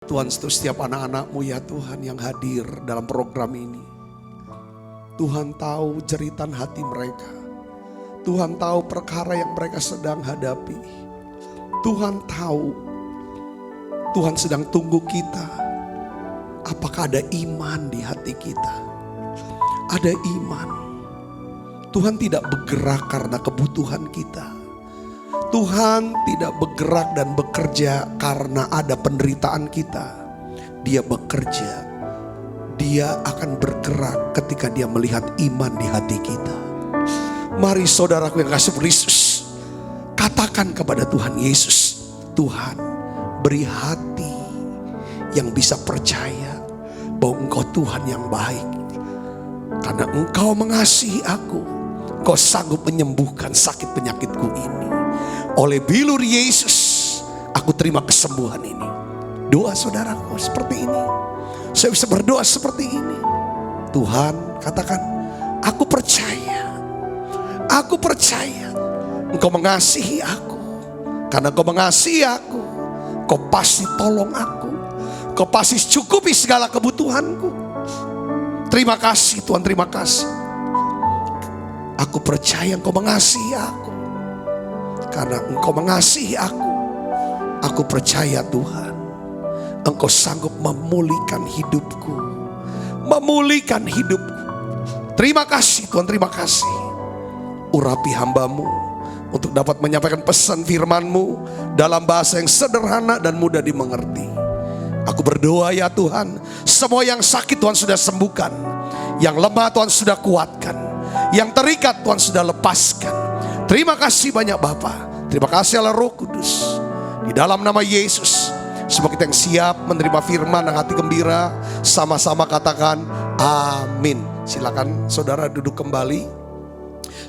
Tuhan, setiap anak-anak-Mu ya Tuhan yang hadir dalam program ini. Tuhan tahu jeritan hati mereka. Tuhan tahu perkara yang mereka sedang hadapi. Tuhan tahu, Tuhan sedang tunggu kita. Apakah ada iman di hati kita? Ada iman. Tuhan tidak bergerak karena kebutuhan kita. Tuhan tidak bergerak dan bekerja karena ada penderitaan kita. Dia bekerja. Dia akan bergerak ketika dia melihat iman di hati kita. Mari saudaraku yang kasih Yesus, katakan kepada Tuhan Yesus, Tuhan beri hati yang bisa percaya bahwa Engkau Tuhan yang baik. Karena Engkau mengasihi aku, Engkau sanggup menyembuhkan sakit penyakitku ini. Oleh bilur Yesus, aku terima kesembuhan ini. Doa saudaraku seperti ini. Saya bisa berdoa seperti ini. Tuhan, katakan, aku percaya. Aku percaya Engkau mengasihi aku. Karena Engkau mengasihi aku, Engkau pasti tolong aku. Engkau pasti cukupi segala kebutuhanku. Terima kasih Tuhan, terima kasih. Aku percaya Engkau mengasihi aku. Karena Engkau mengasihi aku percaya Tuhan, Engkau sanggup memulihkan hidupku. Memulihkan hidupku. Terima kasih Tuhan, terima kasih. Urapi hamba-Mu untuk dapat menyampaikan pesan firman-Mu dalam bahasa yang sederhana dan mudah dimengerti. Aku berdoa ya Tuhan, semua yang sakit Tuhan sudah sembuhkan. Yang lemah Tuhan sudah kuatkan. Yang terikat Tuhan sudah lepaskan. Terima kasih banyak Bapa. Terima kasih Allah Roh Kudus. Di dalam nama Yesus, semua kita yang siap menerima firman dan hati gembira, sama-sama katakan amin. Silakan saudara duduk kembali.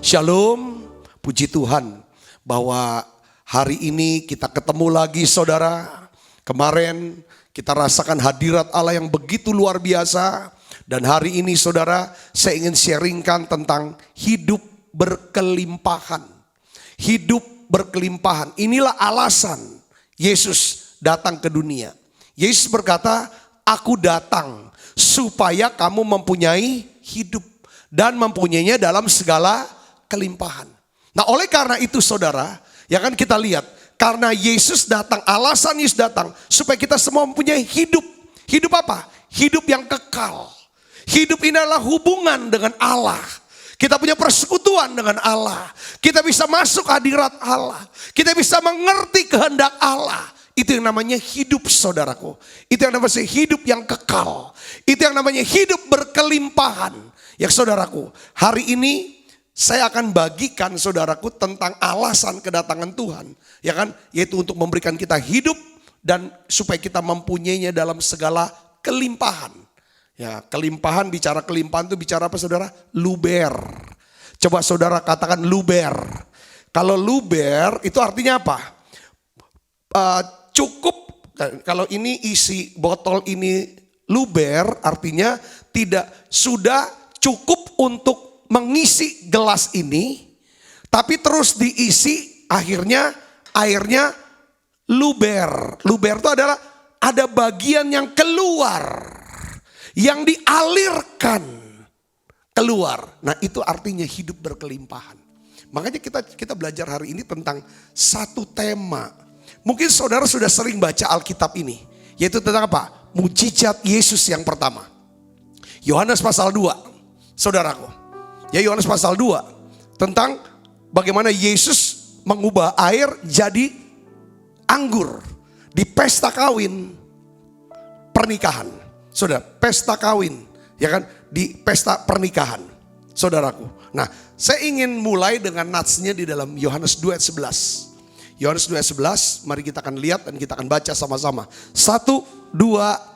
Shalom, puji Tuhan bahwa hari ini kita ketemu lagi saudara. Kemarin kita rasakan hadirat Allah yang begitu luar biasa. Dan hari ini saudara, saya ingin sharingkan tentang hidup berkelimpahan. Hidup berkelimpahan. Inilah alasan Yesus datang ke dunia. Yesus berkata, aku datang supaya kamu mempunyai hidup. Dan mempunyainya dalam segala kelimpahan. Nah oleh karena itu saudara, ya kan kita lihat. Karena Yesus datang, alasan Yesus datang supaya kita semua mempunyai hidup. Hidup apa? Hidup yang kekal. Hidup ini adalah hubungan dengan Allah. Kita punya persekutuan dengan Allah. Kita bisa masuk hadirat Allah. Kita bisa mengerti kehendak Allah. Itu yang namanya hidup saudaraku. Itu yang namanya hidup yang kekal. Itu yang namanya hidup berkelimpahan. Ya saudaraku, hari ini saya akan bagikan saudaraku tentang alasan kedatangan Tuhan. Ya kan, yaitu untuk memberikan kita hidup dan supaya kita mempunyainya dalam segala kelimpahan. Ya, kelimpahan, bicara kelimpahan itu bicara apa saudara? Luber. Coba saudara katakan luber. Kalau luber itu artinya apa? Cukup, kalau ini isi botol ini luber artinya tidak sudah cukup untuk mengisi gelas ini. Tapi terus diisi akhirnya airnya luber. Luber itu adalah ada bagian yang keluar. Yang dialirkan keluar. Nah itu artinya hidup berkelimpahan. Makanya kita belajar hari ini tentang satu tema. Mungkin saudara sudah sering baca Alkitab ini. Yaitu tentang apa? Mujizat Yesus yang pertama. Yohanes pasal 2. Saudaraku. Ya Yohanes pasal 2. Tentang bagaimana Yesus mengubah air jadi anggur. Di pesta kawin pernikahan. Saudara, pesta kawin, ya kan, di pesta pernikahan, saudaraku. Nah, saya ingin mulai dengan natsnya di dalam Yohanes 2 ayat 11. Yohanes 2 ayat 11, mari kita akan lihat dan kita akan baca sama-sama. 1, 2,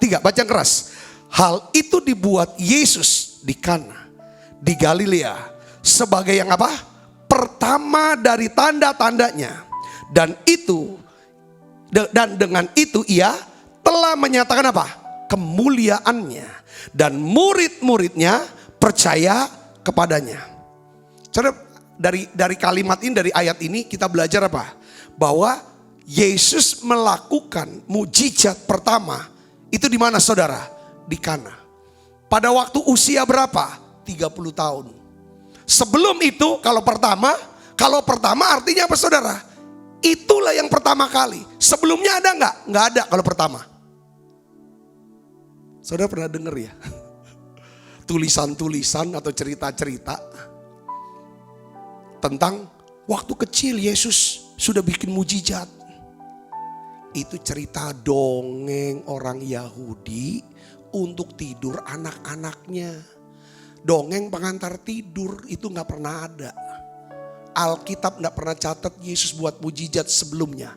3, baca yang keras. Hal itu dibuat Yesus di Kana, di Galilea, sebagai yang apa? Pertama dari tanda-tandanya. Dan dengan itu ia telah menyatakan apa? Kemuliaannya, dan murid-muridnya percaya kepadanya. Saudara, dari kalimat ini, dari ayat ini kita belajar apa? Bahwa Yesus melakukan mujizat pertama Itu di mana saudara? Di Kana. Pada waktu usia berapa? 30 tahun. Sebelum itu kalau pertama artinya apa saudara? Itulah yang pertama kali. Sebelumnya ada nggak? Nggak ada kalau pertama. Saudara pernah dengar ya? Tulisan-tulisan atau cerita-cerita tentang waktu kecil Yesus sudah bikin mujizat. Itu cerita dongeng orang Yahudi untuk tidur anak-anaknya. Dongeng pengantar tidur itu gak pernah ada. Alkitab gak pernah catat Yesus buat mujizat sebelumnya.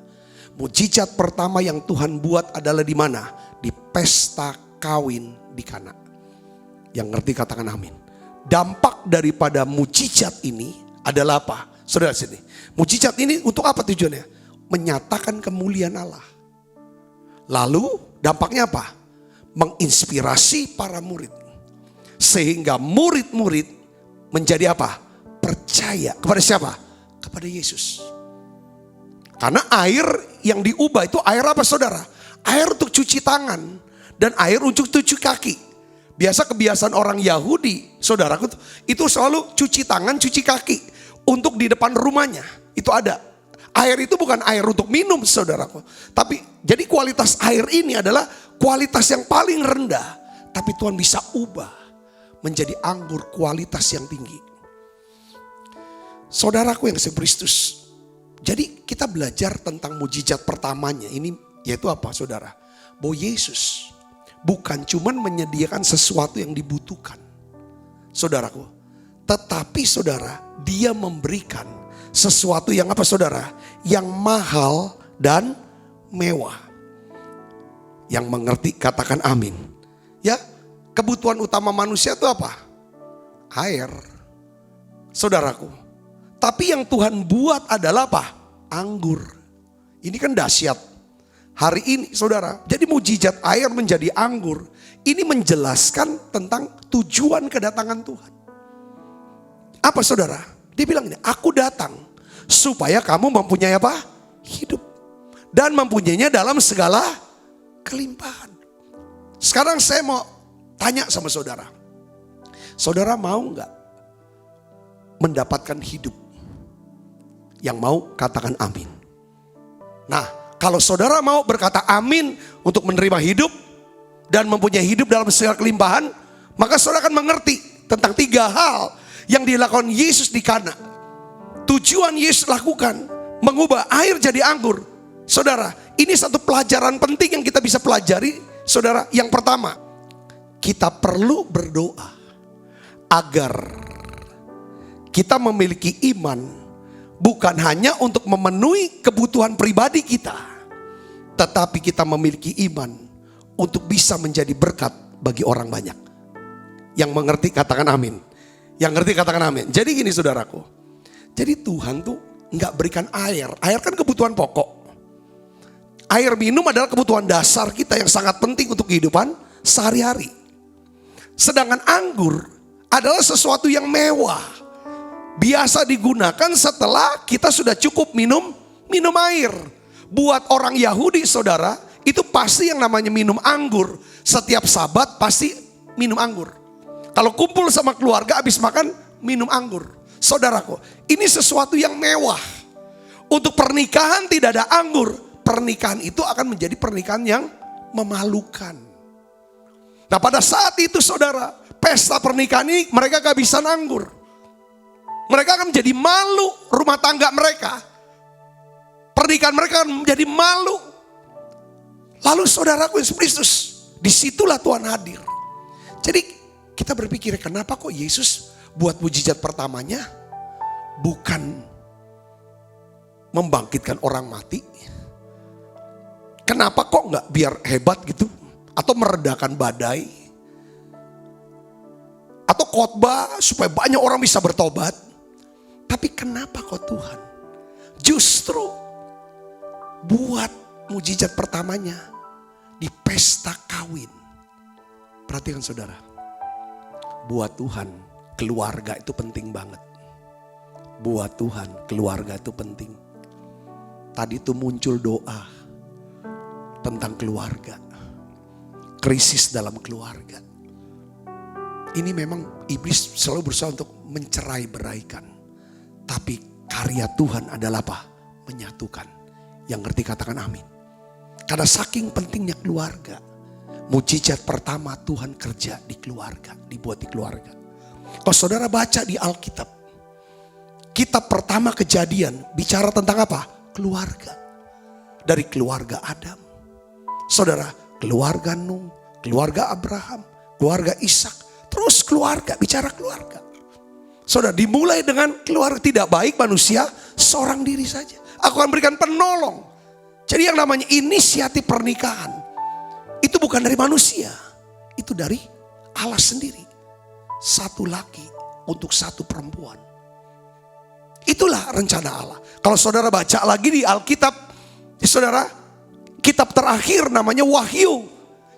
Mujizat pertama yang Tuhan buat adalah di mana? Di pesta kawin di Kana. Yang ngerti katakan amin. Dampak daripada mujizat ini adalah apa? Saudara sini. Mujizat ini untuk apa tujuannya? Menyatakan kemuliaan Allah. Lalu dampaknya apa? Menginspirasi para murid. Sehingga murid-murid menjadi apa? Percaya. Kepada siapa? Kepada Yesus. Karena air yang diubah itu air apa saudara? Air untuk cuci tangan. Dan air untuk cuci kaki. Biasa kebiasaan orang Yahudi, saudaraku, itu selalu cuci tangan, cuci kaki. Untuk di depan rumahnya, itu ada. Air itu bukan air untuk minum saudaraku. Tapi jadi kualitas air ini adalah kualitas yang paling rendah. Tapi Tuhan bisa ubah menjadi anggur kualitas yang tinggi. Saudaraku yang Kristus. Jadi kita belajar tentang mujizat pertamanya. Ini yaitu apa saudara? Bahwa Yesus bukan cuman menyediakan sesuatu yang dibutuhkan. Saudaraku. Tetapi saudara, dia memberikan sesuatu yang apa saudara? Yang mahal dan mewah. Yang mengerti katakan amin. Ya, kebutuhan utama manusia itu apa? Air. Saudaraku. Tapi yang Tuhan buat adalah apa? Anggur. Ini kan dahsyat. Hari ini saudara, jadi mujizat air menjadi anggur. Ini menjelaskan tentang tujuan kedatangan Tuhan. Apa saudara? Dia bilang ini, aku datang supaya kamu mempunyai apa? Hidup. Dan mempunyainya dalam segala kelimpahan. Sekarang saya mau tanya sama saudara. Saudara mau nggak mendapatkan hidup? Yang mau katakan amin. Nah, kalau saudara mau berkata amin untuk menerima hidup dan mempunyai hidup dalam segala kelimpahan, maka saudara akan mengerti tentang 3 hal yang dilakukan Yesus di Kana. Tujuan Yesus lakukan mengubah air jadi anggur. Saudara, ini satu pelajaran penting yang kita bisa pelajari. Saudara, yang pertama, kita perlu berdoa agar kita memiliki iman. Bukan hanya untuk memenuhi kebutuhan pribadi kita. Tetapi kita memiliki iman untuk bisa menjadi berkat bagi orang banyak. Yang mengerti katakan amin. Yang ngerti katakan amin. Jadi gini saudaraku. Jadi Tuhan tuh gak berikan air. Air kan kebutuhan pokok. Air minum adalah kebutuhan dasar kita yang sangat penting untuk kehidupan sehari-hari. Sedangkan anggur adalah sesuatu yang mewah. Biasa digunakan setelah kita sudah cukup minum air. Buat orang Yahudi saudara, itu pasti yang namanya minum anggur. Setiap Sabat pasti minum anggur. Kalau kumpul sama keluarga habis makan minum anggur. Saudaraku, ini sesuatu yang mewah. Untuk pernikahan tidak ada anggur. Pernikahan itu akan menjadi pernikahan yang memalukan. Nah pada saat itu saudara, pesta pernikahan ini mereka kehabisan anggur. Mereka akan menjadi malu rumah tangga mereka. Pernikahan mereka akan menjadi malu. Lalu saudaraku Yesus Kristus, disitulah Tuhan hadir. Jadi kita berpikir kenapa kok Yesus buat mujizat pertamanya bukan membangkitkan orang mati. Kenapa kok nggak biar hebat gitu? Atau meredakan badai? Atau khotbah supaya banyak orang bisa bertobat? Tapi kenapa kok Tuhan justru buat mujizat pertamanya di pesta kawin? Perhatikan saudara. Buat Tuhan keluarga itu penting banget. Buat Tuhan keluarga itu penting. Tadi tuh muncul doa tentang keluarga. krisis dalam keluarga. Ini memang iblis selalu berusaha untuk mencerai-beraikan. Tapi karya Tuhan adalah apa? Menyatukan. Yang ngerti katakan amin. Karena saking pentingnya keluarga, mujizat pertama Tuhan kerja di keluarga, dibuat di keluarga. Kalau saudara baca di Alkitab, kitab pertama Kejadian bicara tentang apa? Keluarga. Dari keluarga Adam, saudara, keluarga Nuh, keluarga Abraham, keluarga Ishak, terus keluarga, bicara keluarga. Saudara, dimulai dengan keluarga. Tidak baik manusia seorang diri saja, aku akan berikan penolong. Jadi yang namanya inisiatif pernikahan itu bukan dari manusia, itu dari Allah sendiri. Satu laki untuk satu perempuan. Itulah rencana Allah. Kalau saudara baca lagi di Alkitab, saudara, kitab terakhir namanya Wahyu.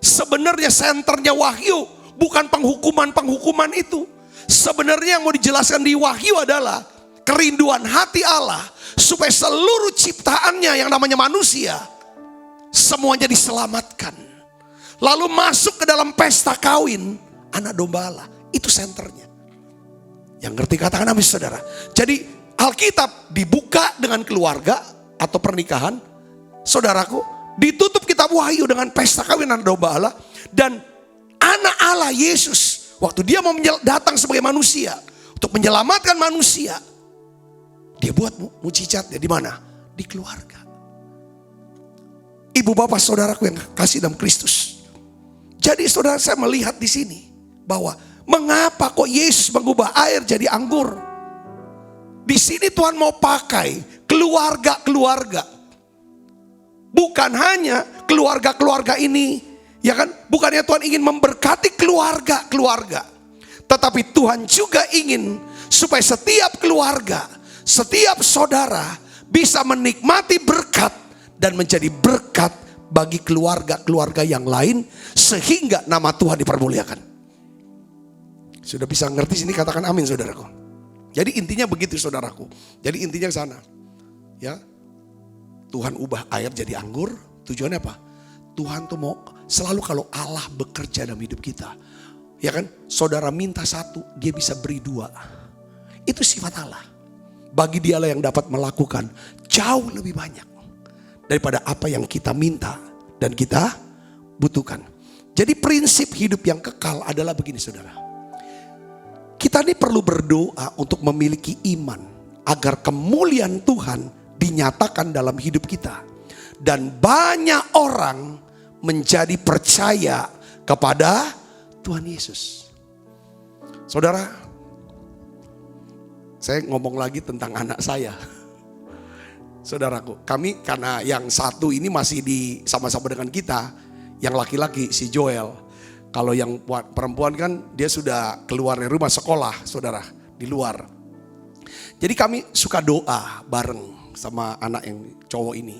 Sebenarnya senternya Wahyu bukan penghukuman itu. Sebenarnya yang mau dijelaskan di Wahyu adalah kerinduan hati Allah supaya seluruh ciptaannya yang namanya manusia semuanya diselamatkan. Lalu masuk ke dalam pesta kawin anak domba Allah. Itu senternya. Yang ngerti katakan amin saudara. Jadi Alkitab dibuka dengan keluarga atau pernikahan. Saudaraku, ditutup kitab Wahyu dengan pesta kawin anak domba Allah. Dan anak Allah Yesus, waktu dia mau datang sebagai manusia untuk menyelamatkan manusia, dia buat mujizatnya di mana? Di keluarga. Ibu bapak saudaraku yang kasih dalam Kristus. Jadi saudara, saya melihat di sini bahwa mengapa kok Yesus mengubah air jadi anggur? Di sini Tuhan mau pakai keluarga-keluarga. Bukan hanya keluarga-keluarga ini, ya kan? Bukannya Tuhan ingin memberkati keluarga-keluarga, tetapi Tuhan juga ingin supaya setiap keluarga, setiap saudara bisa menikmati berkat dan menjadi berkat bagi keluarga-keluarga yang lain sehingga nama Tuhan dipermuliakan. Sudah bisa ngerti sini katakan amin saudaraku. Jadi intinya begitu saudaraku. Jadi intinya sana. Ya. Tuhan ubah air jadi anggur, tujuannya apa? Tuhan tuh mau selalu kalau Allah bekerja dalam hidup kita, ya kan? Saudara minta satu, dia bisa beri dua. Itu sifat Allah. Bagi dialah yang dapat melakukan jauh lebih banyak daripada apa yang kita minta dan kita butuhkan. Jadi prinsip hidup yang kekal adalah begini saudara. Kita ini perlu berdoa untuk memiliki iman agar kemuliaan Tuhan dinyatakan dalam hidup kita. Dan banyak orang menjadi percaya kepada Tuhan Yesus. Saudara, saya ngomong lagi tentang anak saya. Saudaraku, kami karena yang satu ini masih sama-sama dengan kita. Yang laki-laki si Joel. Kalau yang perempuan kan dia sudah keluar dari rumah sekolah saudara. Di luar. Jadi kami suka doa bareng sama anak yang cowok ini.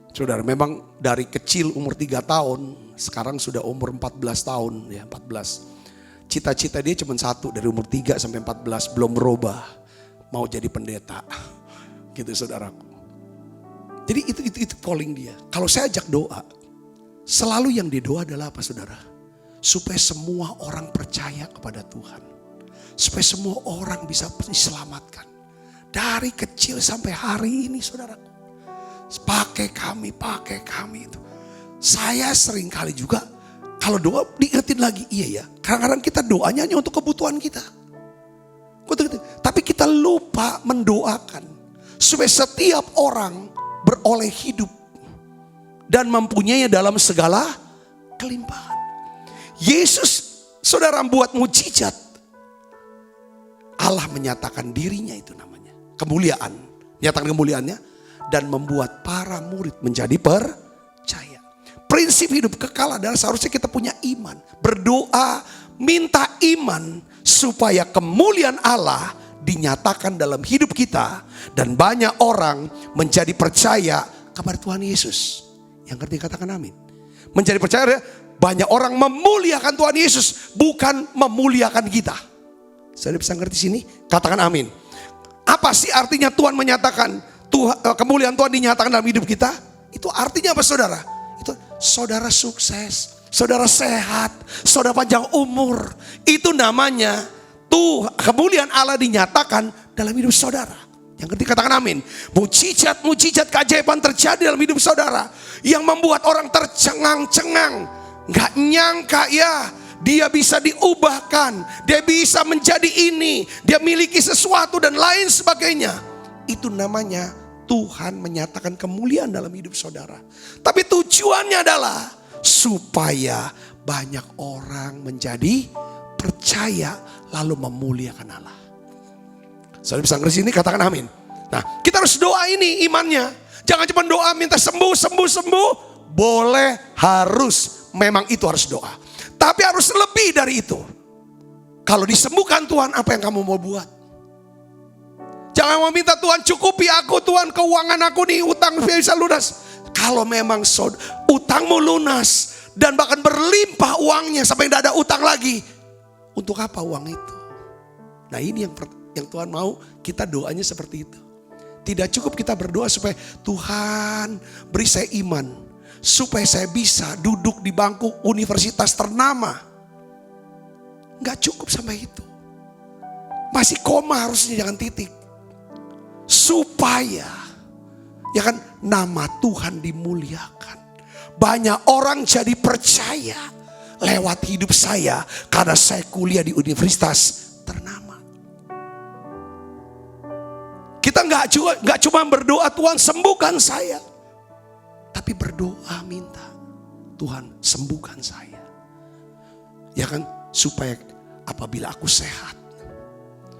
Saudara, memang dari kecil umur 3 tahun, sekarang sudah umur 14 tahun ya, 14. Cita-cita dia cuma satu dari umur 3 sampai 14 belum berubah, mau jadi pendeta. Gitu saudaraku. Jadi itu calling dia. Kalau saya ajak doa, selalu yang didoa adalah apa saudara? Supaya semua orang percaya kepada Tuhan. Supaya semua orang bisa diselamatkan. Dari kecil sampai hari ini saudaraku. Pakai kami itu. Saya sering kali juga kalau doa diingetin lagi. Iya ya, kadang-kadang kita doanya hanya untuk kebutuhan kita. Tapi kita lupa mendoakan. Supaya setiap orang beroleh hidup. Dan mempunyainya dalam segala kelimpahan. Yesus saudara buat mujizat. Allah menyatakan dirinya itu namanya. Kemuliaan, nyatakan kemuliaannya dan membuat para murid menjadi percaya. Prinsip hidup kekal adalah seharusnya kita punya iman, berdoa, minta iman supaya kemuliaan Allah dinyatakan dalam hidup kita dan banyak orang menjadi percaya kepada Tuhan Yesus. Yang ngerti katakan amin. Menjadi percaya banyak orang memuliakan Tuhan Yesus, bukan memuliakan kita. Saya bisa ngerti sini? Katakan amin. Apa sih artinya Tuhan menyatakan kemuliaan Tuhan dinyatakan dalam hidup kita? Itu artinya apa saudara? Itu saudara sukses, saudara sehat, saudara panjang umur. Itu namanya kemuliaan Allah dinyatakan dalam hidup saudara. Yang ketiga katakan amin. Mujizat keajaiban terjadi dalam hidup saudara. Yang membuat orang tercengang-cengang. Gak nyangka ya, dia bisa diubahkan. Dia bisa menjadi ini. Dia miliki sesuatu dan lain sebagainya. Itu namanya Tuhan menyatakan kemuliaan dalam hidup saudara. Tapi tujuannya adalah supaya banyak orang menjadi percaya lalu memuliakan Allah. Saudara bisa ngerti sini, katakan amin. Nah, kita harus doa ini imannya. Jangan cuma doa minta sembuh. Boleh, harus, memang itu harus doa. Tapi harus lebih dari itu. Kalau disembuhkan Tuhan, apa yang kamu mau buat? Jangan mau minta Tuhan cukupi aku, Tuhan keuangan aku nih, utang bisa lunas. Kalau memang utangmu lunas dan bahkan berlimpah uangnya sampai tidak ada utang lagi. Untuk apa uang itu? Nah ini yang Tuhan mau, kita doanya seperti itu. Tidak cukup kita berdoa supaya Tuhan beri saya iman, supaya saya bisa duduk di bangku universitas ternama. Gak cukup sampai itu. Masih koma harusnya, jangan titik. Supaya ya kan nama Tuhan dimuliakan. Banyak orang jadi percaya lewat hidup saya karena saya kuliah di universitas ternama. Kita nggak cuma berdoa Tuhan sembuhkan saya, tapi berdoa minta Tuhan sembuhkan saya. Ya kan, supaya apabila aku sehat,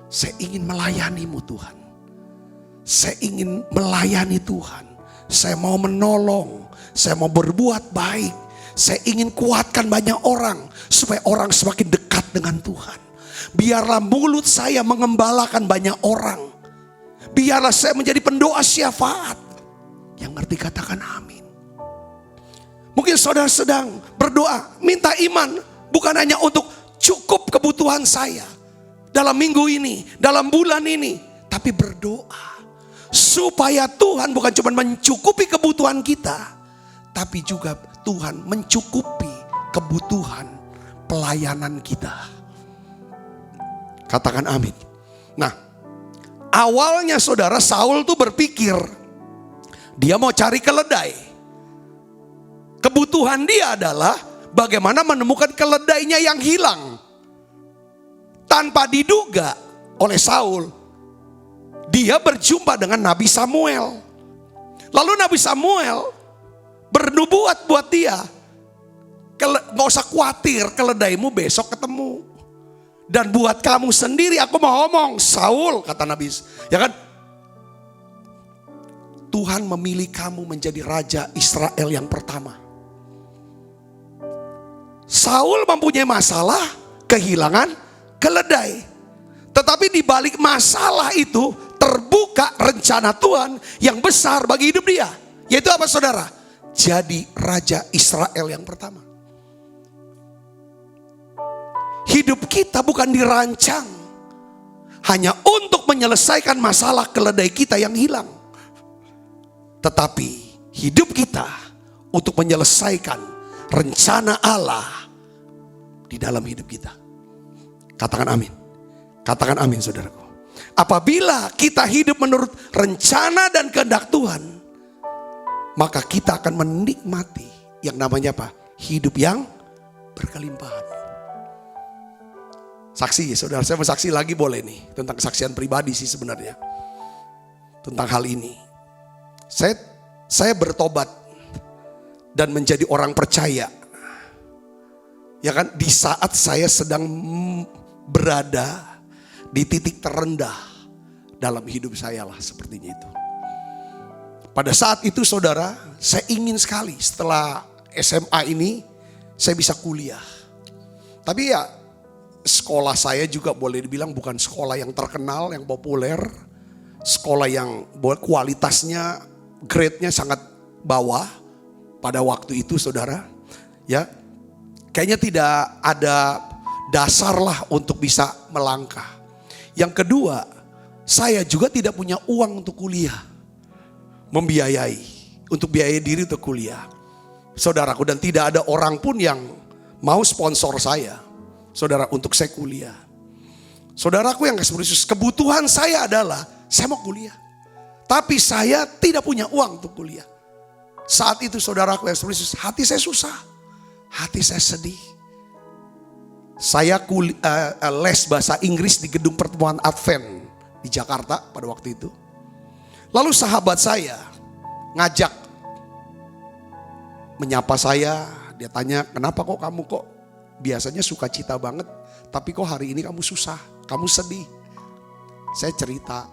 saya ingin melayanimu Tuhan. Saya ingin melayani Tuhan. Saya mau menolong, saya mau berbuat baik. Saya ingin kuatkan banyak orang supaya orang semakin dekat dengan Tuhan. Biarlah mulut saya mengembalakan banyak orang. Biarlah saya menjadi pendoa syafaat. Yang ngerti katakan amin. Mungkin saudara sedang berdoa, minta iman. Bukan hanya untuk cukup kebutuhan saya dalam minggu ini, dalam bulan ini. Tapi berdoa supaya Tuhan bukan cuma mencukupi kebutuhan kita, tapi juga Tuhan mencukupi kebutuhan pelayanan kita. Katakan amin. Nah, awalnya saudara Saul tuh berpikir dia mau cari keledai. Kebutuhan dia adalah bagaimana menemukan keledainya yang hilang. Tanpa diduga oleh Saul, dia berjumpa dengan Nabi Samuel. Lalu Nabi Samuel bernubuat buat dia. Gak usah khawatir, keledaimu besok ketemu. Dan buat kamu sendiri aku mau ngomong, Saul, kata Nabi, ya kan? Tuhan memilih kamu menjadi raja Israel yang pertama. Saul mempunyai masalah kehilangan keledai. Tetapi di balik masalah itu terbuka rencana Tuhan yang besar bagi hidup dia. Yaitu apa saudara? Jadi raja Israel yang pertama. Hidup kita bukan dirancang hanya untuk menyelesaikan masalah keledai kita yang hilang. Tetapi hidup kita untuk menyelesaikan rencana Allah di dalam hidup kita. Katakan amin. Katakan amin saudaraku. Apabila kita hidup menurut rencana dan kehendak Tuhan, maka kita akan menikmati yang namanya apa? Hidup yang berkelimpahan. Saksi, saudara, saya mau saksi lagi boleh nih. Tentang kesaksian pribadi sih sebenarnya. Tentang hal ini. Saya bertobat dan menjadi orang percaya. Ya kan, di saat saya sedang berada di titik terendah dalam hidup saya lah, sepertinya itu. Pada saat itu saudara, saya ingin sekali setelah SMA ini saya bisa kuliah. Tapi ya sekolah saya juga boleh dibilang bukan sekolah yang terkenal, yang populer. Sekolah yang kualitasnya, grade-nya sangat bawah pada waktu itu saudara. Ya, kayaknya tidak ada dasar lah untuk bisa melangkah. Yang kedua, saya juga tidak punya uang untuk kuliah. Membiayai, untuk biaya diri untuk kuliah. saudaraku, dan tidak ada orang pun yang mau sponsor saya, saudara, untuk saya kuliah. Saudaraku yang kasih Yesus, kebutuhan saya adalah saya mau kuliah, tapi saya tidak punya uang untuk kuliah. Saat itu saudaraku yang kasih Yesus, hati saya susah, hati saya sedih. Saya les bahasa Inggris di gedung pertemuan Advent di Jakarta pada waktu itu. Lalu sahabat saya ngajak, menyapa saya, dia tanya, kenapa kok kamu kok biasanya sukacita banget, tapi kok hari ini kamu susah, kamu sedih. Saya cerita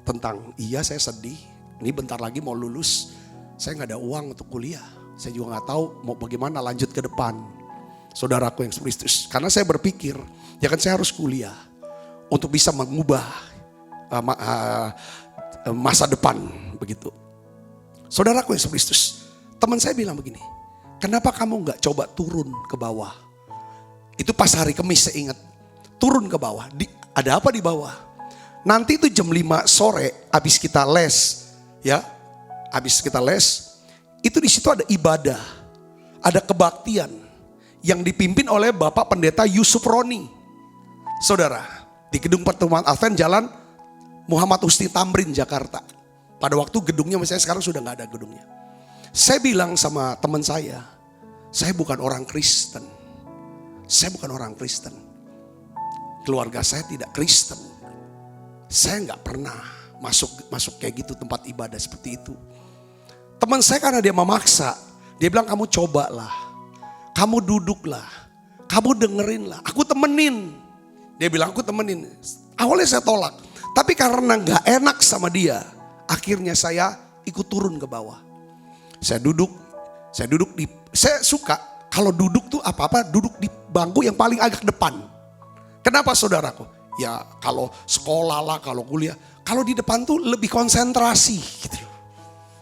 tentang, iya saya sedih, ini bentar lagi mau lulus, saya gak ada uang untuk kuliah, saya juga gak tahu mau bagaimana lanjut ke depan. Saudaraku yang Kristus, karena saya berpikir, ya kan saya harus kuliah untuk bisa mengubah masa depan begitu. Saudaraku yang Kristus, teman saya bilang begini, kenapa kamu gak coba turun ke bawah? Itu pas hari Kamis saya ingat, turun ke bawah. Ada apa di bawah? Nanti itu jam 5 sore habis kita les, ya, habis kita les, itu di situ ada ibadah, ada kebaktian yang dipimpin oleh Bapak Pendeta Yusuf Roni. Saudara, di gedung pertemuan Advent Jalan Muhammad Husni Tamrin, Jakarta. Pada waktu gedungnya, misalnya sekarang sudah gak ada gedungnya. Saya bilang sama teman saya bukan orang Kristen. Saya bukan orang Kristen. Keluarga saya tidak Kristen. Saya gak pernah masuk kayak gitu, tempat ibadah seperti itu. Teman saya karena dia memaksa, dia bilang kamu cobalah. Kamu duduklah, kamu dengerinlah, aku temenin. Dia bilang aku temenin. Awalnya saya tolak, tapi karena gak enak sama dia, akhirnya saya ikut turun ke bawah. Saya duduk saya suka kalau duduk tuh apa-apa duduk di bangku yang paling agak depan. Kenapa saudaraku? Ya kalau sekolah lah, kalau kuliah, kalau di depan tuh lebih konsentrasi gitu.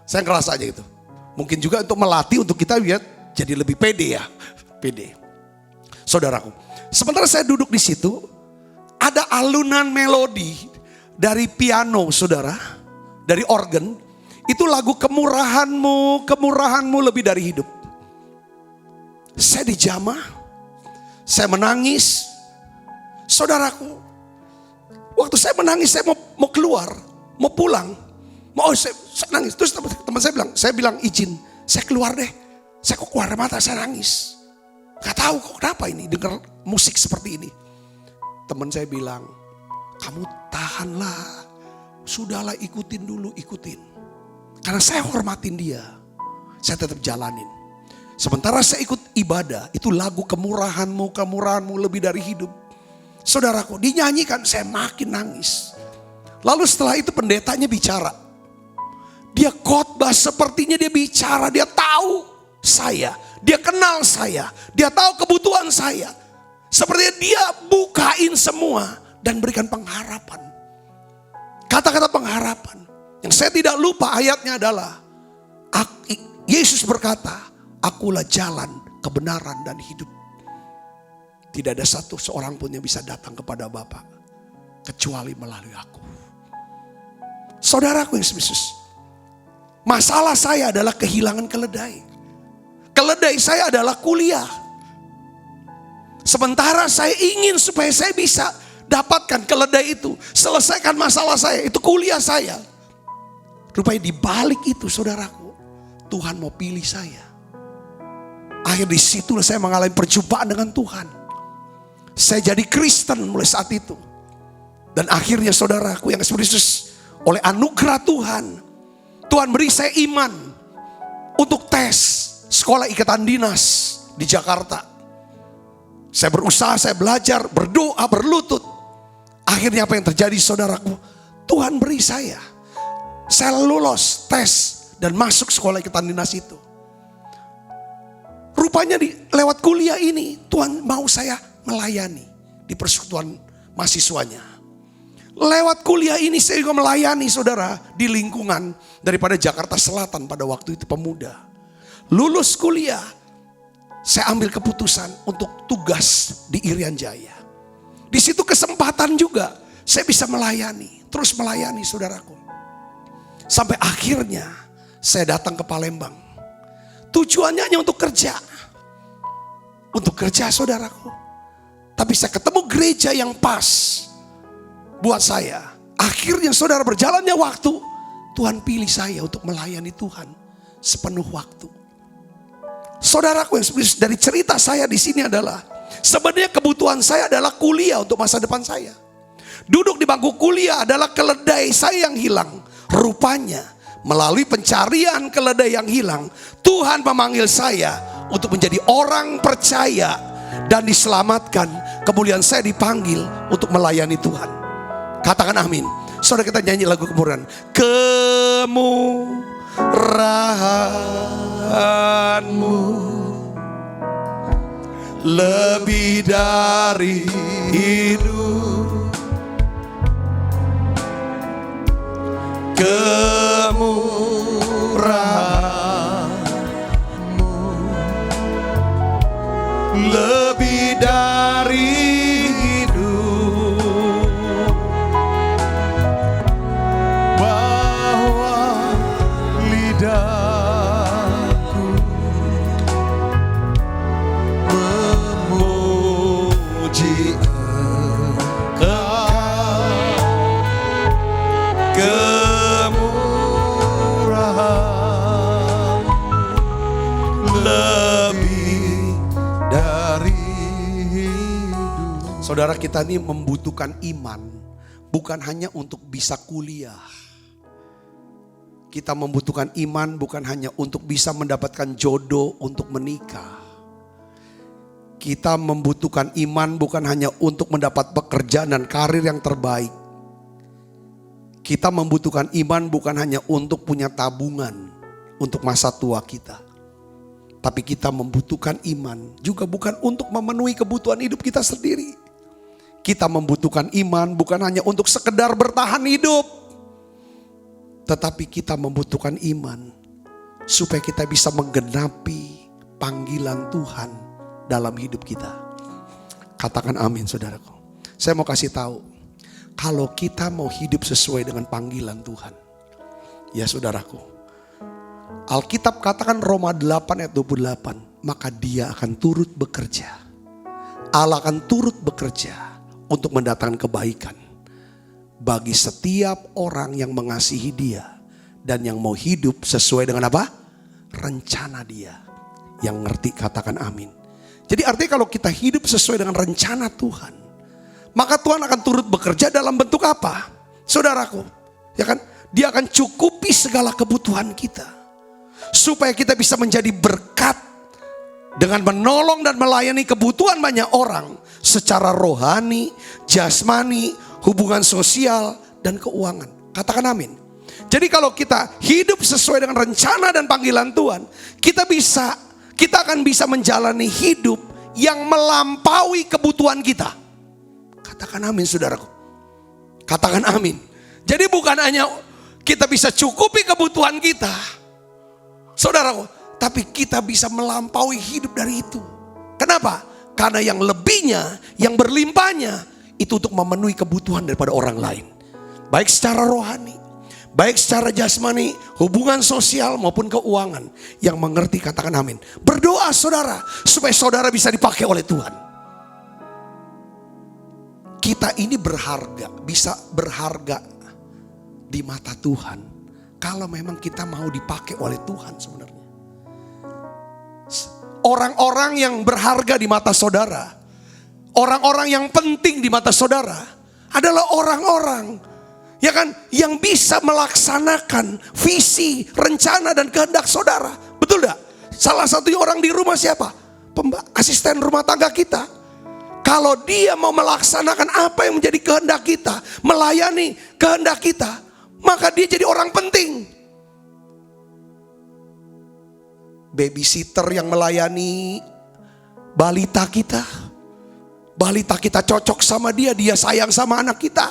Saya ngerasa aja gitu. Mungkin juga untuk melatih untuk kita lihat jadi lebih pede ya, pede. Saudaraku, sementara saya duduk di situ, ada alunan melodi dari piano, saudara, dari organ. Itu lagu kemurahanmu, kemurahanmu lebih dari hidup. Saya dijamah, saya menangis. Saudaraku, waktu saya menangis, saya mau keluar, mau pulang, saya nangis. Terus teman saya bilang izin, saya keluar deh. Saya kok keluar mata, saya nangis. Gak tahu kok kenapa ini, dengar musik seperti ini. Teman saya bilang, kamu tahanlah, sudahlah ikutin dulu, ikutin. Karena saya hormatin dia, saya tetap jalanin. Sementara saya ikut ibadah, itu lagu kemurahanmu, kemurahanmu lebih dari hidup. Saudaraku, dinyanyikan, saya makin nangis. Lalu setelah itu pendetanya bicara. Dia khotbah sepertinya dia bicara, dia tahu saya, dia kenal saya, dia tahu kebutuhan saya. Sepertinya dia bukain semua dan berikan pengharapan. Kata-kata pengharapan yang saya tidak lupa ayatnya adalah Yesus berkata, akulah jalan, kebenaran dan hidup. Tidak ada seorang pun yang bisa datang kepada Bapa kecuali melalui aku. Saudaraku yang Yesus, masalah saya adalah kehilangan keledai. Keledai saya adalah kuliah. Sementara saya ingin supaya saya bisa dapatkan keledai itu, selesaikan masalah saya, itu kuliah saya. Rupanya di balik itu saudaraku, Tuhan mau pilih saya. Akhirnya di situlah saya mengalami perjumpaan dengan Tuhan. Saya jadi Kristen mulai saat itu. Dan akhirnya saudaraku yang Yesus, oleh anugerah Tuhan, Tuhan beri saya iman untuk tes sekolah ikatan dinas di Jakarta. Saya berusaha, saya belajar, berdoa, berlutut. Akhirnya apa yang terjadi saudaraku? Tuhan beri saya lulus tes dan masuk sekolah ikatan dinas itu. Rupanya lewat kuliah ini Tuhan mau saya melayani di persekutuan mahasiswanya. Lewat kuliah ini saya juga melayani saudara di lingkungan daripada Jakarta Selatan pada waktu itu pemuda. Lulus kuliah, saya ambil keputusan untuk tugas di Irian Jaya. Di situ kesempatan juga saya bisa melayani, terus melayani saudaraku. Sampai akhirnya saya datang ke Palembang. tujuannya hanya untuk kerja. Untuk kerja saudaraku. Tapi saya ketemu gereja yang pas buat saya. Akhirnya saudara, berjalannya waktu, Tuhan pilih saya untuk melayani Tuhan sepenuh waktu. Saudaraku, yang dari cerita saya di sini adalah, sebenarnya kebutuhan saya adalah kuliah untuk masa depan saya. Duduk di bangku kuliah adalah keledai saya yang hilang. Rupanya melalui pencarian keledai yang hilang, Tuhan memanggil saya untuk menjadi orang percaya dan diselamatkan. Kemudian saya dipanggil untuk melayani Tuhan. Katakan amin. Saudara, kita nyanyi lagu kemurahan. Kemurahan-Mu lebih dari hidup. Kemurahan-Mu lebih dari hidup, bahwa lidahku memuji Engkau. Kemurahan lebih dari hidup. Saudara, kita ini membutuhkan iman, bukan hanya untuk bisa kuliah. Kita membutuhkan iman bukan hanya untuk bisa mendapatkan jodoh untuk menikah. Kita membutuhkan iman bukan hanya untuk mendapat pekerjaan dan karir yang terbaik. Kita membutuhkan iman bukan hanya untuk punya tabungan untuk masa tua kita. Tapi kita membutuhkan iman juga bukan untuk memenuhi kebutuhan hidup kita sendiri. Kita membutuhkan iman bukan hanya untuk sekedar bertahan hidup. Tetapi kita membutuhkan iman supaya kita bisa menggenapi panggilan Tuhan dalam hidup kita. Katakan amin, saudaraku. Saya mau kasih tahu, kalau kita mau hidup sesuai dengan panggilan Tuhan, ya saudaraku, Alkitab katakan Roma 8 ayat 28, maka Dia akan turut bekerja. Allah akan turut bekerja untuk mendatangkan kebaikan bagi setiap orang yang mengasihi Dia dan yang mau hidup sesuai dengan apa? Rencana Dia. Yang ngerti katakan amin. Jadi artinya kalau kita hidup sesuai dengan rencana Tuhan, maka Tuhan akan turut bekerja dalam bentuk apa? Saudaraku, ya kan? Dia akan cukupi segala kebutuhan kita supaya kita bisa menjadi berkat dengan menolong dan melayani kebutuhan banyak orang secara rohani, jasmani, hubungan sosial, dan keuangan. Katakan amin. Jadi kalau kita hidup sesuai dengan rencana dan panggilan Tuhan, kita akan bisa menjalani hidup yang melampaui kebutuhan kita. Katakan amin, saudaraku. Katakan amin. Jadi bukan hanya kita bisa cukupi kebutuhan kita, saudaraku, tapi kita bisa melampaui hidup dari itu. Kenapa? Karena yang lebihnya, yang berlimpahnya, itu untuk memenuhi kebutuhan daripada orang lain. Baik secara rohani, baik secara jasmani, hubungan sosial maupun keuangan. Yang mengerti katakan amin. Berdoa saudara, supaya saudara bisa dipakai oleh Tuhan. Kita ini berharga, bisa berharga di mata Tuhan kalau memang kita mau dipakai oleh Tuhan sebenarnya. Orang-orang yang berharga di mata saudara, orang-orang yang penting di mata saudara adalah orang-orang, ya kan, yang bisa melaksanakan visi, rencana dan kehendak saudara. Betul enggak? Salah satunya orang di rumah siapa? Asisten rumah tangga kita. Kalau dia mau melaksanakan apa yang menjadi kehendak kita, melayani kehendak kita, maka dia jadi orang penting. Babysitter yang melayani balita kita. Balita kita cocok sama dia, dia sayang sama anak kita.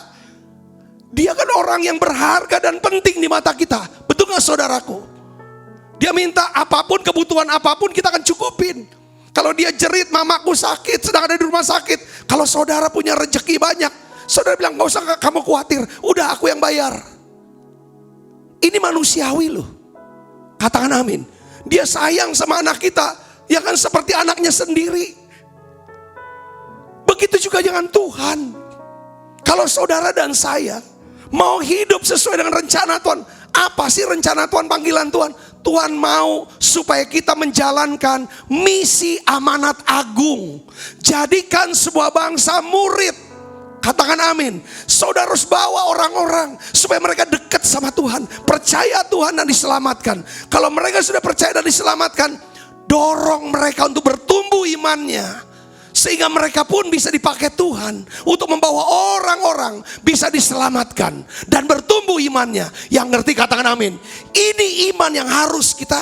Dia kan orang yang berharga dan penting di mata kita. Betul gak saudaraku? Dia minta apapun, kebutuhan apapun kita akan cukupin. Kalau dia jerit, mamaku sakit, sedang ada di rumah sakit. Kalau saudara punya rezeki banyak, saudara bilang gak usah kamu khawatir, udah aku yang bayar. Ini manusiawi loh. Katakan amin. Dia sayang sama anak kita, ya kan, seperti anaknya sendiri. Begitu juga dengan Tuhan. Kalau saudara dan saya mau hidup sesuai dengan rencana Tuhan. Apa sih rencana Tuhan, panggilan Tuhan? Tuhan mau supaya kita menjalankan misi amanat agung. Jadikan sebuah bangsa murid. Katakan amin. Saudara harus bawa orang-orang supaya mereka dekat sama Tuhan. Percaya Tuhan dan diselamatkan. Kalau mereka sudah percaya dan diselamatkan, dorong mereka untuk bertumbuh imannya. Sehingga mereka pun bisa dipakai Tuhan untuk membawa orang-orang bisa diselamatkan dan bertumbuh imannya. Yang ngerti katakan amin. Ini iman yang harus kita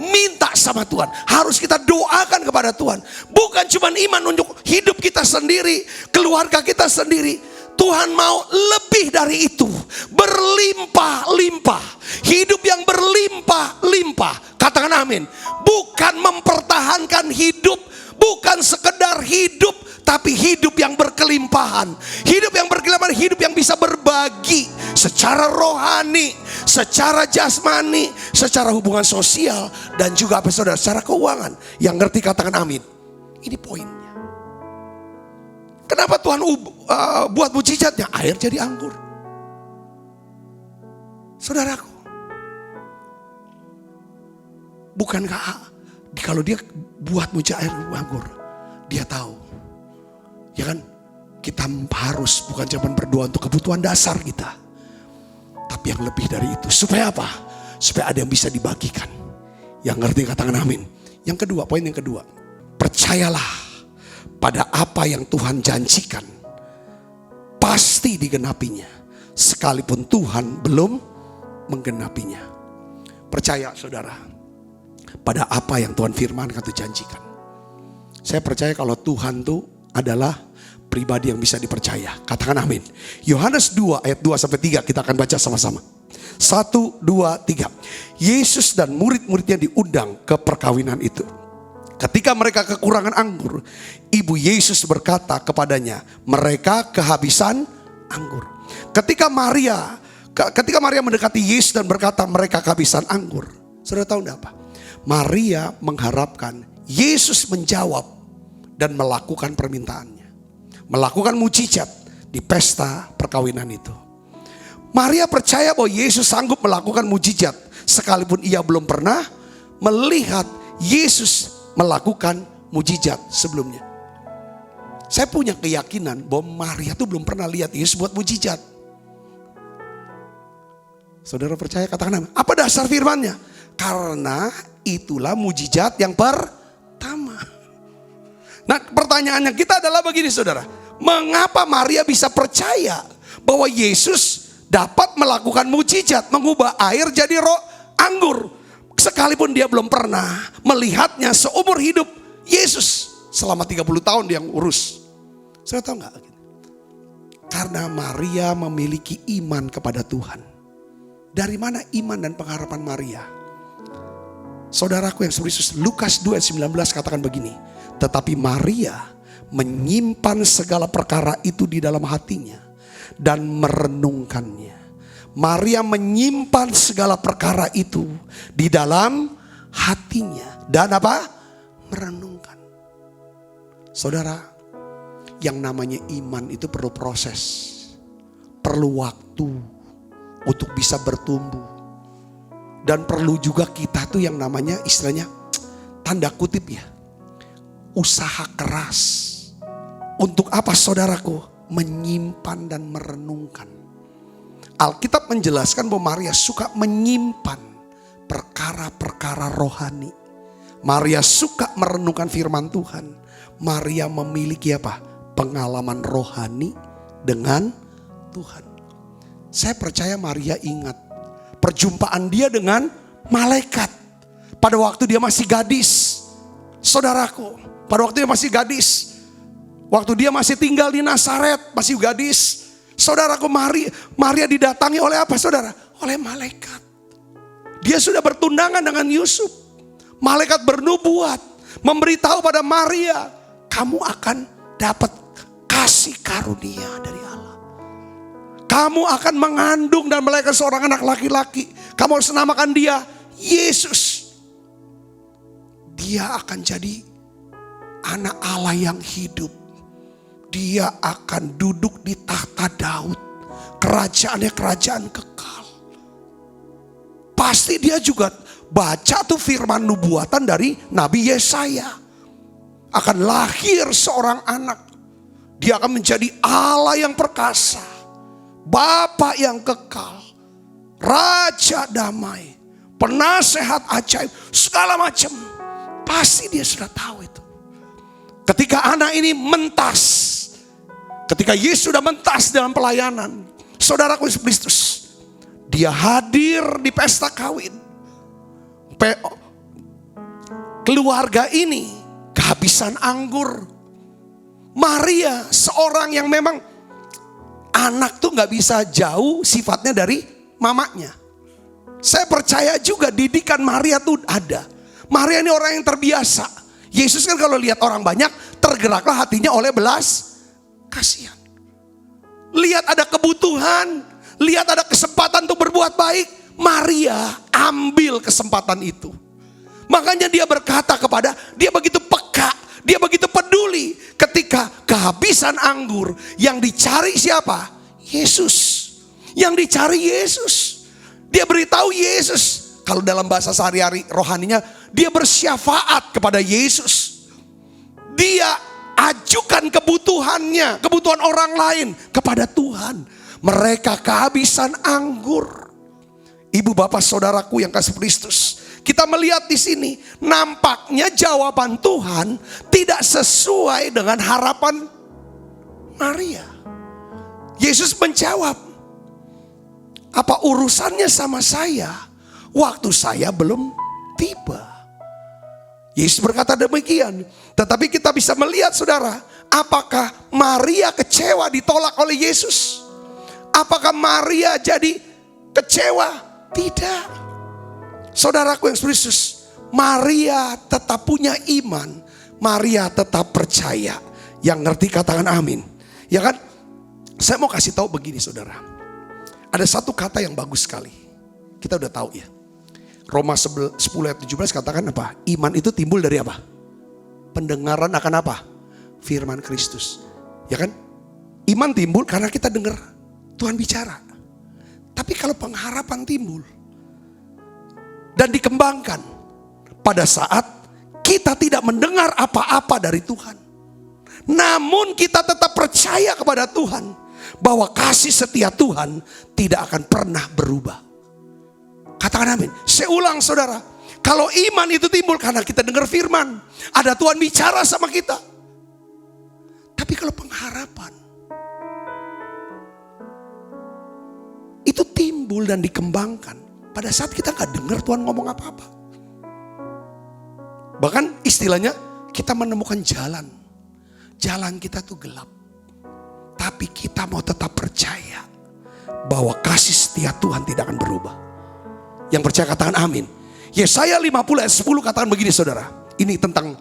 minta sama Tuhan. Harus kita doakan kepada Tuhan. Bukan cuma iman untuk hidup kita sendiri, keluarga kita sendiri. Tuhan mau lebih dari itu. Berlimpah-limpah. Hidup yang berlimpah-limpah. Katakan amin. Bukan mempertahankan hidup, bukan sekedar hidup, tapi hidup yang berkelimpahan. Hidup yang berkelimpahan, hidup yang bisa berbagi secara rohani, secara jasmani, secara hubungan sosial, dan juga apa saudara, secara keuangan. Yang ngerti katakan amin. Ini poinnya. Kenapa Tuhan buat mujizatnya? Air jadi anggur. Saudaraku, bukankah kalau dia buat mujizat air anggur, dia tahu, ya kan, kita harus bukan cuma berdoa untuk kebutuhan dasar kita, tapi yang lebih dari itu. Supaya apa? Supaya ada yang bisa dibagikan. Yang ngerti katakan amin. Yang kedua, poin yang kedua, percayalah pada apa yang Tuhan janjikan, pasti digenapinya, sekalipun Tuhan belum menggenapinya. Percaya saudara pada apa yang Tuhan firmankan atau janjikan. Saya percaya kalau Tuhan itu adalah pribadi yang bisa dipercaya. Katakan amin. Yohanes 2 ayat 2-3 kita akan baca sama-sama. 1, 2, 3. Yesus dan murid-muridnya diundang ke perkawinan itu. Ketika mereka kekurangan anggur, ibu Yesus berkata kepadanya, mereka kehabisan anggur. Ketika Maria mendekati Yesus dan berkata mereka kehabisan anggur, saudara tahu enggak apa? Maria mengharapkan Yesus menjawab dan melakukan permintaannya. Melakukan mujizat di pesta perkawinan itu. Maria percaya bahwa Yesus sanggup melakukan mujizat sekalipun ia belum pernah melihat Yesus melakukan mujizat sebelumnya. Saya punya keyakinan bahwa Maria itu belum pernah lihat Yesus buat mujizat. Saudara percaya katakan amin. Apa dasar firmannya? Karena itulah mujizat yang pertama. Nah, pertanyaannya kita adalah begini saudara. Mengapa Maria bisa percaya bahwa Yesus dapat melakukan mujizat, mengubah air jadi anggur, sekalipun dia belum pernah melihatnya seumur hidup Yesus selama 30 tahun dia urus. Saya tahu nggak? Karena Maria memiliki iman kepada Tuhan. Dari mana iman dan pengharapan Maria? Saudaraku yang serius, Lukas 2 ayat 19 katakan begini. Tetapi Maria menyimpan segala perkara itu di dalam hatinya dan merenungkannya. Maria menyimpan segala perkara itu di dalam hatinya dan apa? Merenungkan. Saudara, yang namanya iman itu perlu proses, perlu waktu untuk bisa bertumbuh, dan perlu juga kita tuh yang namanya istilahnya tanda kutip ya, usaha keras. Untuk apa saudaraku? Menyimpan dan merenungkan. Alkitab menjelaskan bahwa Maria suka menyimpan perkara-perkara rohani. Maria suka merenungkan firman Tuhan. Maria memiliki apa? Pengalaman rohani dengan Tuhan. Saya percaya Maria ingat perjumpaan dia dengan malaikat pada waktu dia masih gadis. Saudaraku, pada waktu dia masih gadis, waktu dia masih tinggal di Nazaret, masih gadis. Saudaraku, Maria didatangi oleh apa saudara? Oleh malaikat. Dia sudah bertundangan dengan Yusuf. Malaikat bernubuat, memberitahu pada Maria, kamu akan dapat kasih karunia dari Allah. Kamu akan mengandung dan melahirkan seorang anak laki-laki. Kamu harus namakan dia Yesus. dia akan jadi anak Allah yang hidup. Dia akan duduk di tahta Daud. Kerajaannya kerajaan kekal. Pasti dia juga baca tuh firman nubuatan dari Nabi Yesaya. Akan lahir seorang anak. Dia akan menjadi Allah yang perkasa. Bapa yang kekal. Raja damai. Penasehat ajaib. Segala macam. Pasti dia sudah tahu itu. Ketika anak ini mentas. Ketika Yesus sudah mentas dalam pelayanan. Saudaraku Yesus Kristus. Dia hadir di pesta kawin. Keluarga ini kehabisan anggur. Maria seorang yang memang anak tuh gak bisa jauh sifatnya dari mamanya. Saya percaya juga didikan Maria tuh ada. Maria ini orang yang terbiasa. Yesus kan kalau lihat orang banyak tergeraklah hatinya oleh belas kasihan. Lihat ada kebutuhan, lihat ada kesempatan untuk berbuat baik, Maria ambil kesempatan itu. Makanya dia berkata dia begitu peka, dia begitu peduli ketika kehabisan anggur. Yang dicari siapa? Yesus. Yang dicari Yesus. Dia beritahu Yesus. Kalau dalam bahasa sehari-hari rohaninya, dia bersyafaat kepada Yesus. Dia ajukan kebutuhannya, kebutuhan orang lain kepada Tuhan. Mereka kehabisan anggur. Ibu bapak saudaraku yang kasih Kristus, kita melihat di sini nampaknya jawaban Tuhan tidak sesuai dengan harapan Maria. Yesus menjawab, apa urusannya sama saya? Waktu saya belum tiba. Yesus berkata demikian. Tetapi kita bisa melihat saudara, apakah Maria kecewa ditolak oleh Yesus? Apakah Maria jadi kecewa? Tidak. Saudaraku yang Kristus, Maria tetap punya iman. Maria tetap percaya. Yang ngerti katakan amin. Ya kan? Saya mau kasih tahu begini saudara. Ada satu kata yang bagus sekali. Kita udah tahu ya. Roma 10 ayat 17 katakan apa? Iman itu timbul dari apa? Pendengaran akan apa? Firman Kristus. Ya kan? Iman timbul karena kita dengar Tuhan bicara. Tapi kalau pengharapan timbul dan dikembangkan pada saat kita tidak mendengar apa-apa dari Tuhan. Namun kita tetap percaya kepada Tuhan bahwa kasih setia Tuhan tidak akan pernah berubah. Katakan amin. Saya ulang saudara. Kalau iman itu timbul karena kita dengar firman. Ada Tuhan bicara sama kita. Tapi kalau pengharapan itu timbul dan dikembangkan pada saat kita gak dengar Tuhan ngomong apa-apa. Bahkan istilahnya kita menemukan jalan. Jalan kita tuh gelap. Tapi kita mau tetap percaya bahwa kasih setia Tuhan tidak akan berubah. Yang percaya katakan amin. Yesaya 50 ayat 10 katakan begini saudara. Ini tentang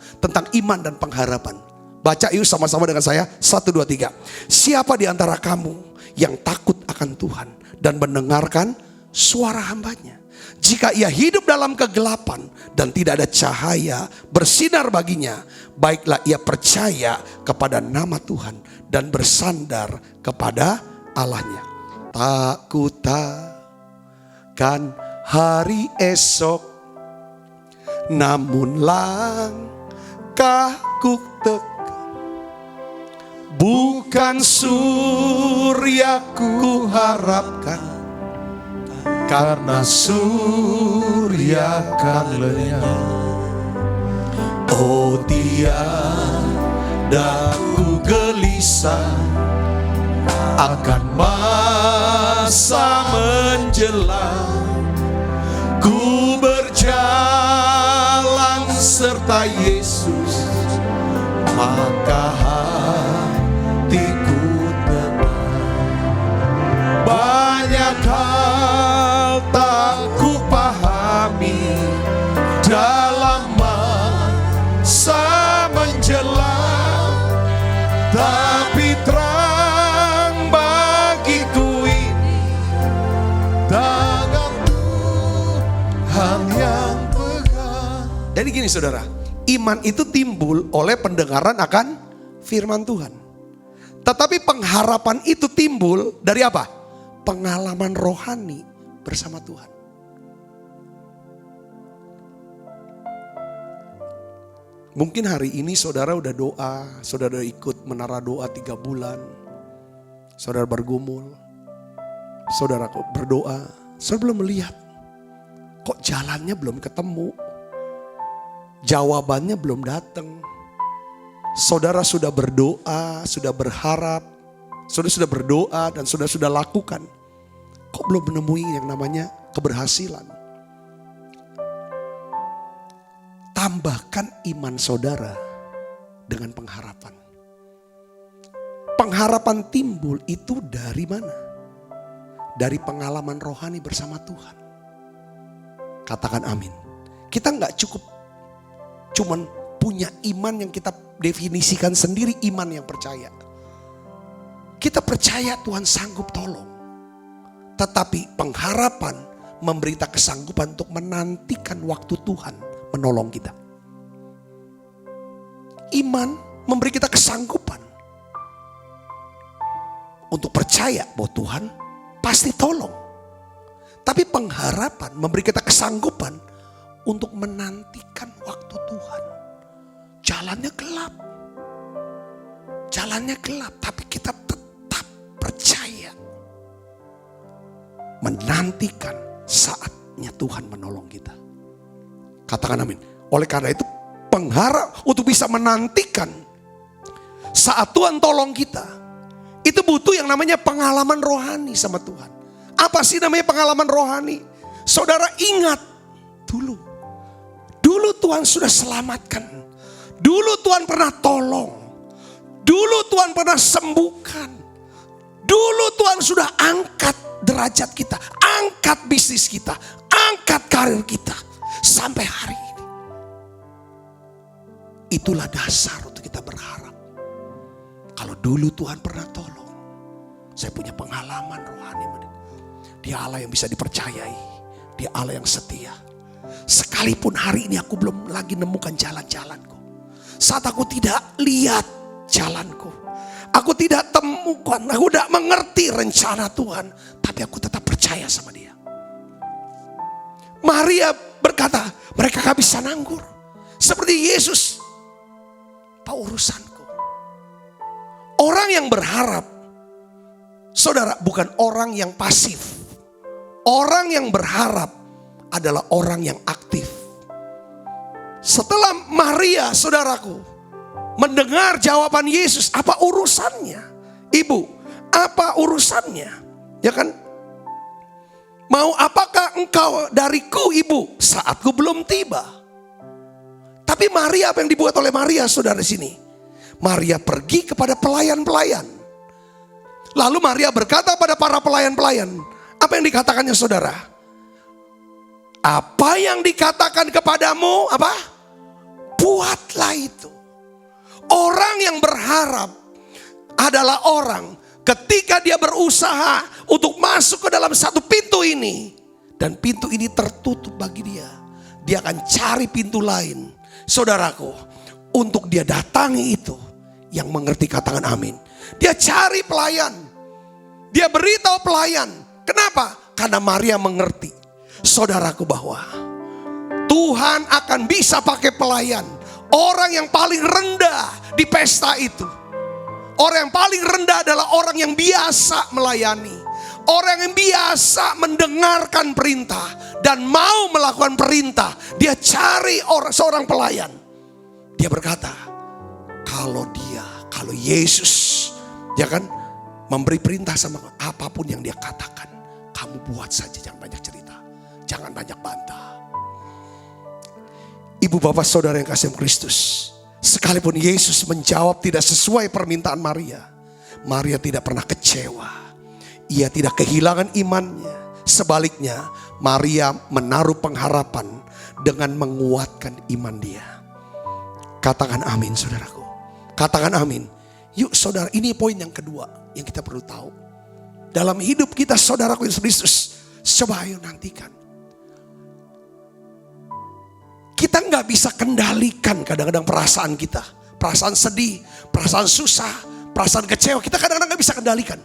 iman dan pengharapan. Baca yuk sama-sama dengan saya. 1, 2, 3. Siapa di antara kamu yang takut akan Tuhan dan mendengarkan suara hambanya? Jika ia hidup dalam kegelapan dan tidak ada cahaya bersinar baginya, baiklah ia percaya kepada nama Tuhan dan bersandar kepada Allahnya. Tak kutakkan hari esok, namun langkahku tegak. Bukan surya ku harapkan, karena surya kan lenyap. Oh tiada ku gelisah akan masa menjelang. Ku berjalan serta Yesus, maka hatiku tenang. Banyak hal tak ku pahami dalam masa menjelang, tapi terang bagiku ini tangan Tuhan yang pegang. Jadi gini saudara, Iman itu timbul oleh pendengaran akan firman Tuhan. Tetapi pengharapan itu timbul dari apa? Pengalaman rohani bersama Tuhan. Mungkin hari ini saudara udah doa, saudara ikut menara doa 3 bulan. Saudara bergumul, saudara berdoa, saudara belum melihat. Kok jalannya belum ketemu? Jawabannya belum datang. Saudara sudah berdoa, sudah berharap, saudara sudah berdoa dan saudara sudah lakukan. Kok belum menemui yang namanya keberhasilan? Tambahkan iman saudara dengan pengharapan. Pengharapan timbul itu dari mana? Dari pengalaman rohani bersama Tuhan. Katakan amin. Kita nggak cuman punya iman yang kita definisikan sendiri, iman yang percaya. Kita percaya Tuhan sanggup tolong. Tetapi pengharapan memberi kita kesanggupan untuk menantikan waktu Tuhan menolong kita. Iman memberi kita kesanggupan untuk percaya bahwa Tuhan pasti tolong. Tapi pengharapan memberi kita kesanggupan untuk menantikan waktu Tuhan. Jalannya gelap. Jalannya gelap, tapi kita tetap percaya. Menantikan saatnya Tuhan menolong kita. Katakan amin. Oleh karena itu pengharap untuk bisa menantikan saat Tuhan tolong kita. Itu butuh yang namanya pengalaman rohani sama Tuhan. Apa sih namanya pengalaman rohani? Saudara ingat dulu. Dulu Tuhan sudah selamatkan. Dulu Tuhan pernah tolong. Dulu Tuhan pernah sembuhkan. Dulu Tuhan sudah angkat derajat kita. Angkat bisnis kita. Angkat karir kita. Sampai hari ini. Itulah dasar untuk kita berharap. Kalau dulu Tuhan pernah tolong. Saya punya pengalaman rohani. Dia Allah yang bisa dipercayai. Dia Allah yang setia. Sekalipun hari ini aku belum lagi nemukan jalan-jalanku. Saat aku tidak lihat jalanku. Aku tidak temukan, aku tidak mengerti rencana Tuhan. Tapi aku tetap percaya sama dia. Maria berkata, mereka kehabisan anggur. Seperti Yesus. Apa urusanku? Orang yang berharap, saudara, bukan orang yang pasif. Orang yang berharap adalah orang yang aktif. Setelah Maria, saudaraku, mendengar jawaban Yesus, apa urusannya? Ibu, apa urusannya? Ya kan? Mau apakah engkau dariku, ibu? Saatku belum tiba. Tapi Maria, apa yang dibuat oleh Maria, saudara di sini? Maria pergi kepada pelayan-pelayan. Lalu Maria berkata pada para pelayan-pelayan, apa yang dikatakannya saudara? Apa yang dikatakan kepadamu, apa? Buatlah itu. Orang yang berharap adalah orang ketika dia berusaha untuk masuk ke dalam satu pintu ini. Dan pintu ini tertutup bagi dia. Dia akan cari pintu lain. Saudaraku, untuk dia datangi itu. Yang mengerti katakan amin. Dia cari pelayan. Dia beritahu pelayan. Kenapa? Karena Maria mengerti, saudaraku, bahwa Tuhan akan bisa pakai pelayan. Orang yang paling rendah di pesta itu. Orang yang paling rendah adalah orang yang biasa melayani. Orang yang biasa mendengarkan perintah dan mau melakukan perintah. Dia cari seorang pelayan. Dia berkata, kalau Yesus, ya kan, memberi perintah sama apapun yang dia katakan, kamu buat saja, jangan banyak cerita. Jangan banyak bantah. Ibu bapak saudara yang kasih Kristus. Sekalipun Yesus menjawab tidak sesuai permintaan Maria. Maria tidak pernah kecewa. Ia tidak kehilangan imannya. Sebaliknya Maria menaruh pengharapan dengan menguatkan iman dia. Katakan amin saudaraku. Katakan amin. Yuk saudara, ini poin yang kedua yang kita perlu tahu. Dalam hidup kita saudaraku Yesus Kristus. Coba ayo nantikan. Kita nggak bisa kendalikan kadang-kadang perasaan kita. Perasaan sedih, perasaan susah, perasaan kecewa. Kita kadang-kadang nggak bisa kendalikan.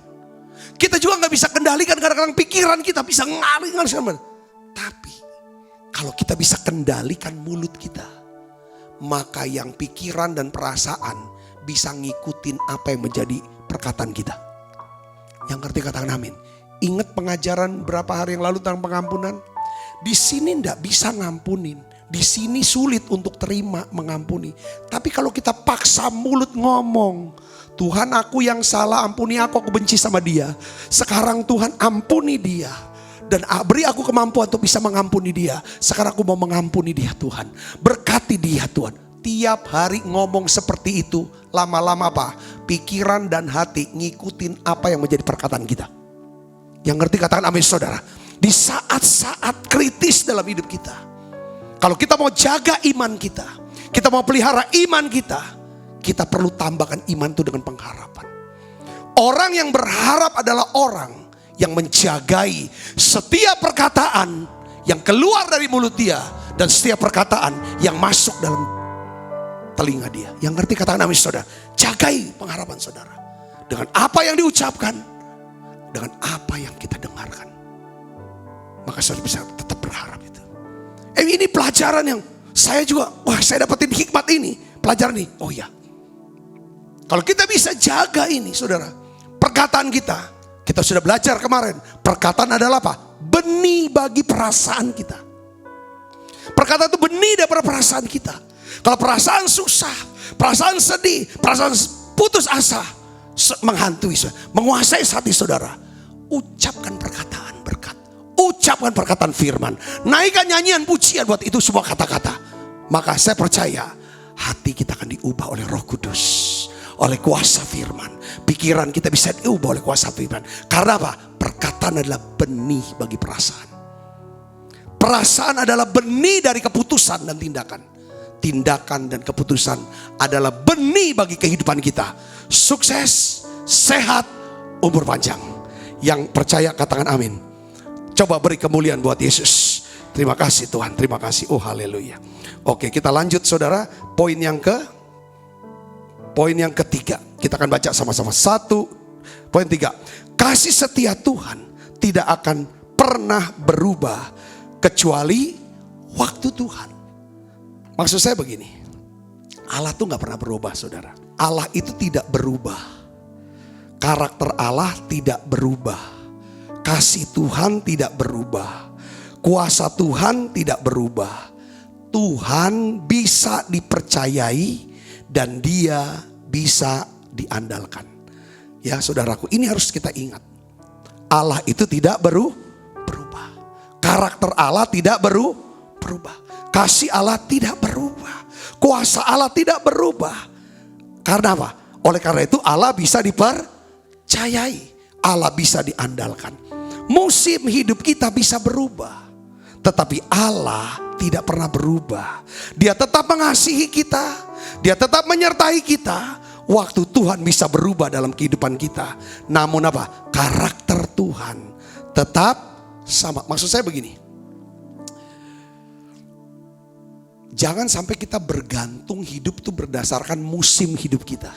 Kita juga nggak bisa kendalikan kadang-kadang pikiran kita bisa ngalih-ngalih. Tapi kalau kita bisa kendalikan mulut kita, maka yang pikiran dan perasaan bisa ngikutin apa yang menjadi perkataan kita. Yang ngerti katakan amin. Ingat pengajaran berapa hari yang lalu tentang pengampunan? Di sini nggak bisa ngampunin. Di sini sulit untuk terima mengampuni. Tapi kalau kita paksa mulut ngomong, Tuhan aku yang salah, ampuni aku benci sama dia. Sekarang Tuhan ampuni dia. Dan beri aku kemampuan untuk bisa mengampuni dia. Sekarang aku mau mengampuni dia Tuhan. Berkati dia Tuhan. Tiap hari ngomong seperti itu. Lama-lama apa? Pikiran dan hati ngikutin apa yang menjadi perkataan kita. Yang ngerti katakan amin saudara. Di saat-saat kritis dalam hidup kita. Kalau kita mau jaga iman kita mau pelihara iman kita perlu tambahkan iman itu dengan pengharapan. Orang yang berharap adalah orang yang menjagai setiap perkataan yang keluar dari mulut dia dan setiap perkataan yang masuk dalam telinga dia. Yang ngerti katakan amin saudara. Jagai pengharapan saudara. Dengan apa yang diucapkan, dengan apa yang kita dengarkan. Maka saudara bisa tetap berharap itu. Ini pelajaran yang saya juga, saya dapetin hikmat ini. Pelajaran ini, oh ya. Kalau kita bisa jaga ini saudara. Perkataan kita sudah belajar kemarin. Perkataan adalah apa? Benih bagi perasaan kita. Perkataan itu benih daripada perasaan kita. Kalau perasaan susah, perasaan sedih, perasaan putus asa, menghantui, menguasai hati saudara. Ucapkan perkataan berkat. Ucapkan perkataan firman. Naikkan nyanyian pujian buat itu semua kata-kata. Maka saya percaya hati kita akan diubah oleh Roh Kudus. Oleh kuasa firman. Pikiran kita bisa diubah oleh kuasa firman. Karena apa? Perkataan adalah benih bagi perasaan. Perasaan adalah benih dari keputusan dan tindakan. Tindakan dan keputusan adalah benih bagi kehidupan kita. Sukses, sehat, umur panjang. Yang percaya katakan amin. Coba beri kemuliaan buat Yesus. Terima kasih Tuhan, terima kasih. Oh haleluya. Oke, kita lanjut saudara. Poin yang ketiga. Kita akan baca sama-sama. Poin 3. Kasih setia Tuhan tidak akan pernah berubah kecuali waktu Tuhan. Maksud saya begini. Allah tuh gak pernah berubah saudara. Allah itu tidak berubah. Karakter Allah tidak berubah. Kasih Tuhan tidak berubah. Kuasa Tuhan tidak berubah. Tuhan bisa dipercayai dan dia bisa diandalkan. Ya saudaraku, ini harus kita ingat. Allah itu tidak berubah. Karakter Allah tidak berubah. Kasih Allah tidak berubah. Kuasa Allah tidak berubah. Karena apa? Oleh karena itu Allah bisa dipercayai. Allah bisa diandalkan. Musim hidup kita bisa berubah. Tetapi Allah tidak pernah berubah. Dia tetap mengasihi kita. Dia tetap menyertai kita. Waktu Tuhan bisa berubah dalam kehidupan kita. Namun apa? Karakter Tuhan tetap sama. Maksud saya begini. Jangan sampai kita bergantung hidup itu berdasarkan musim hidup kita.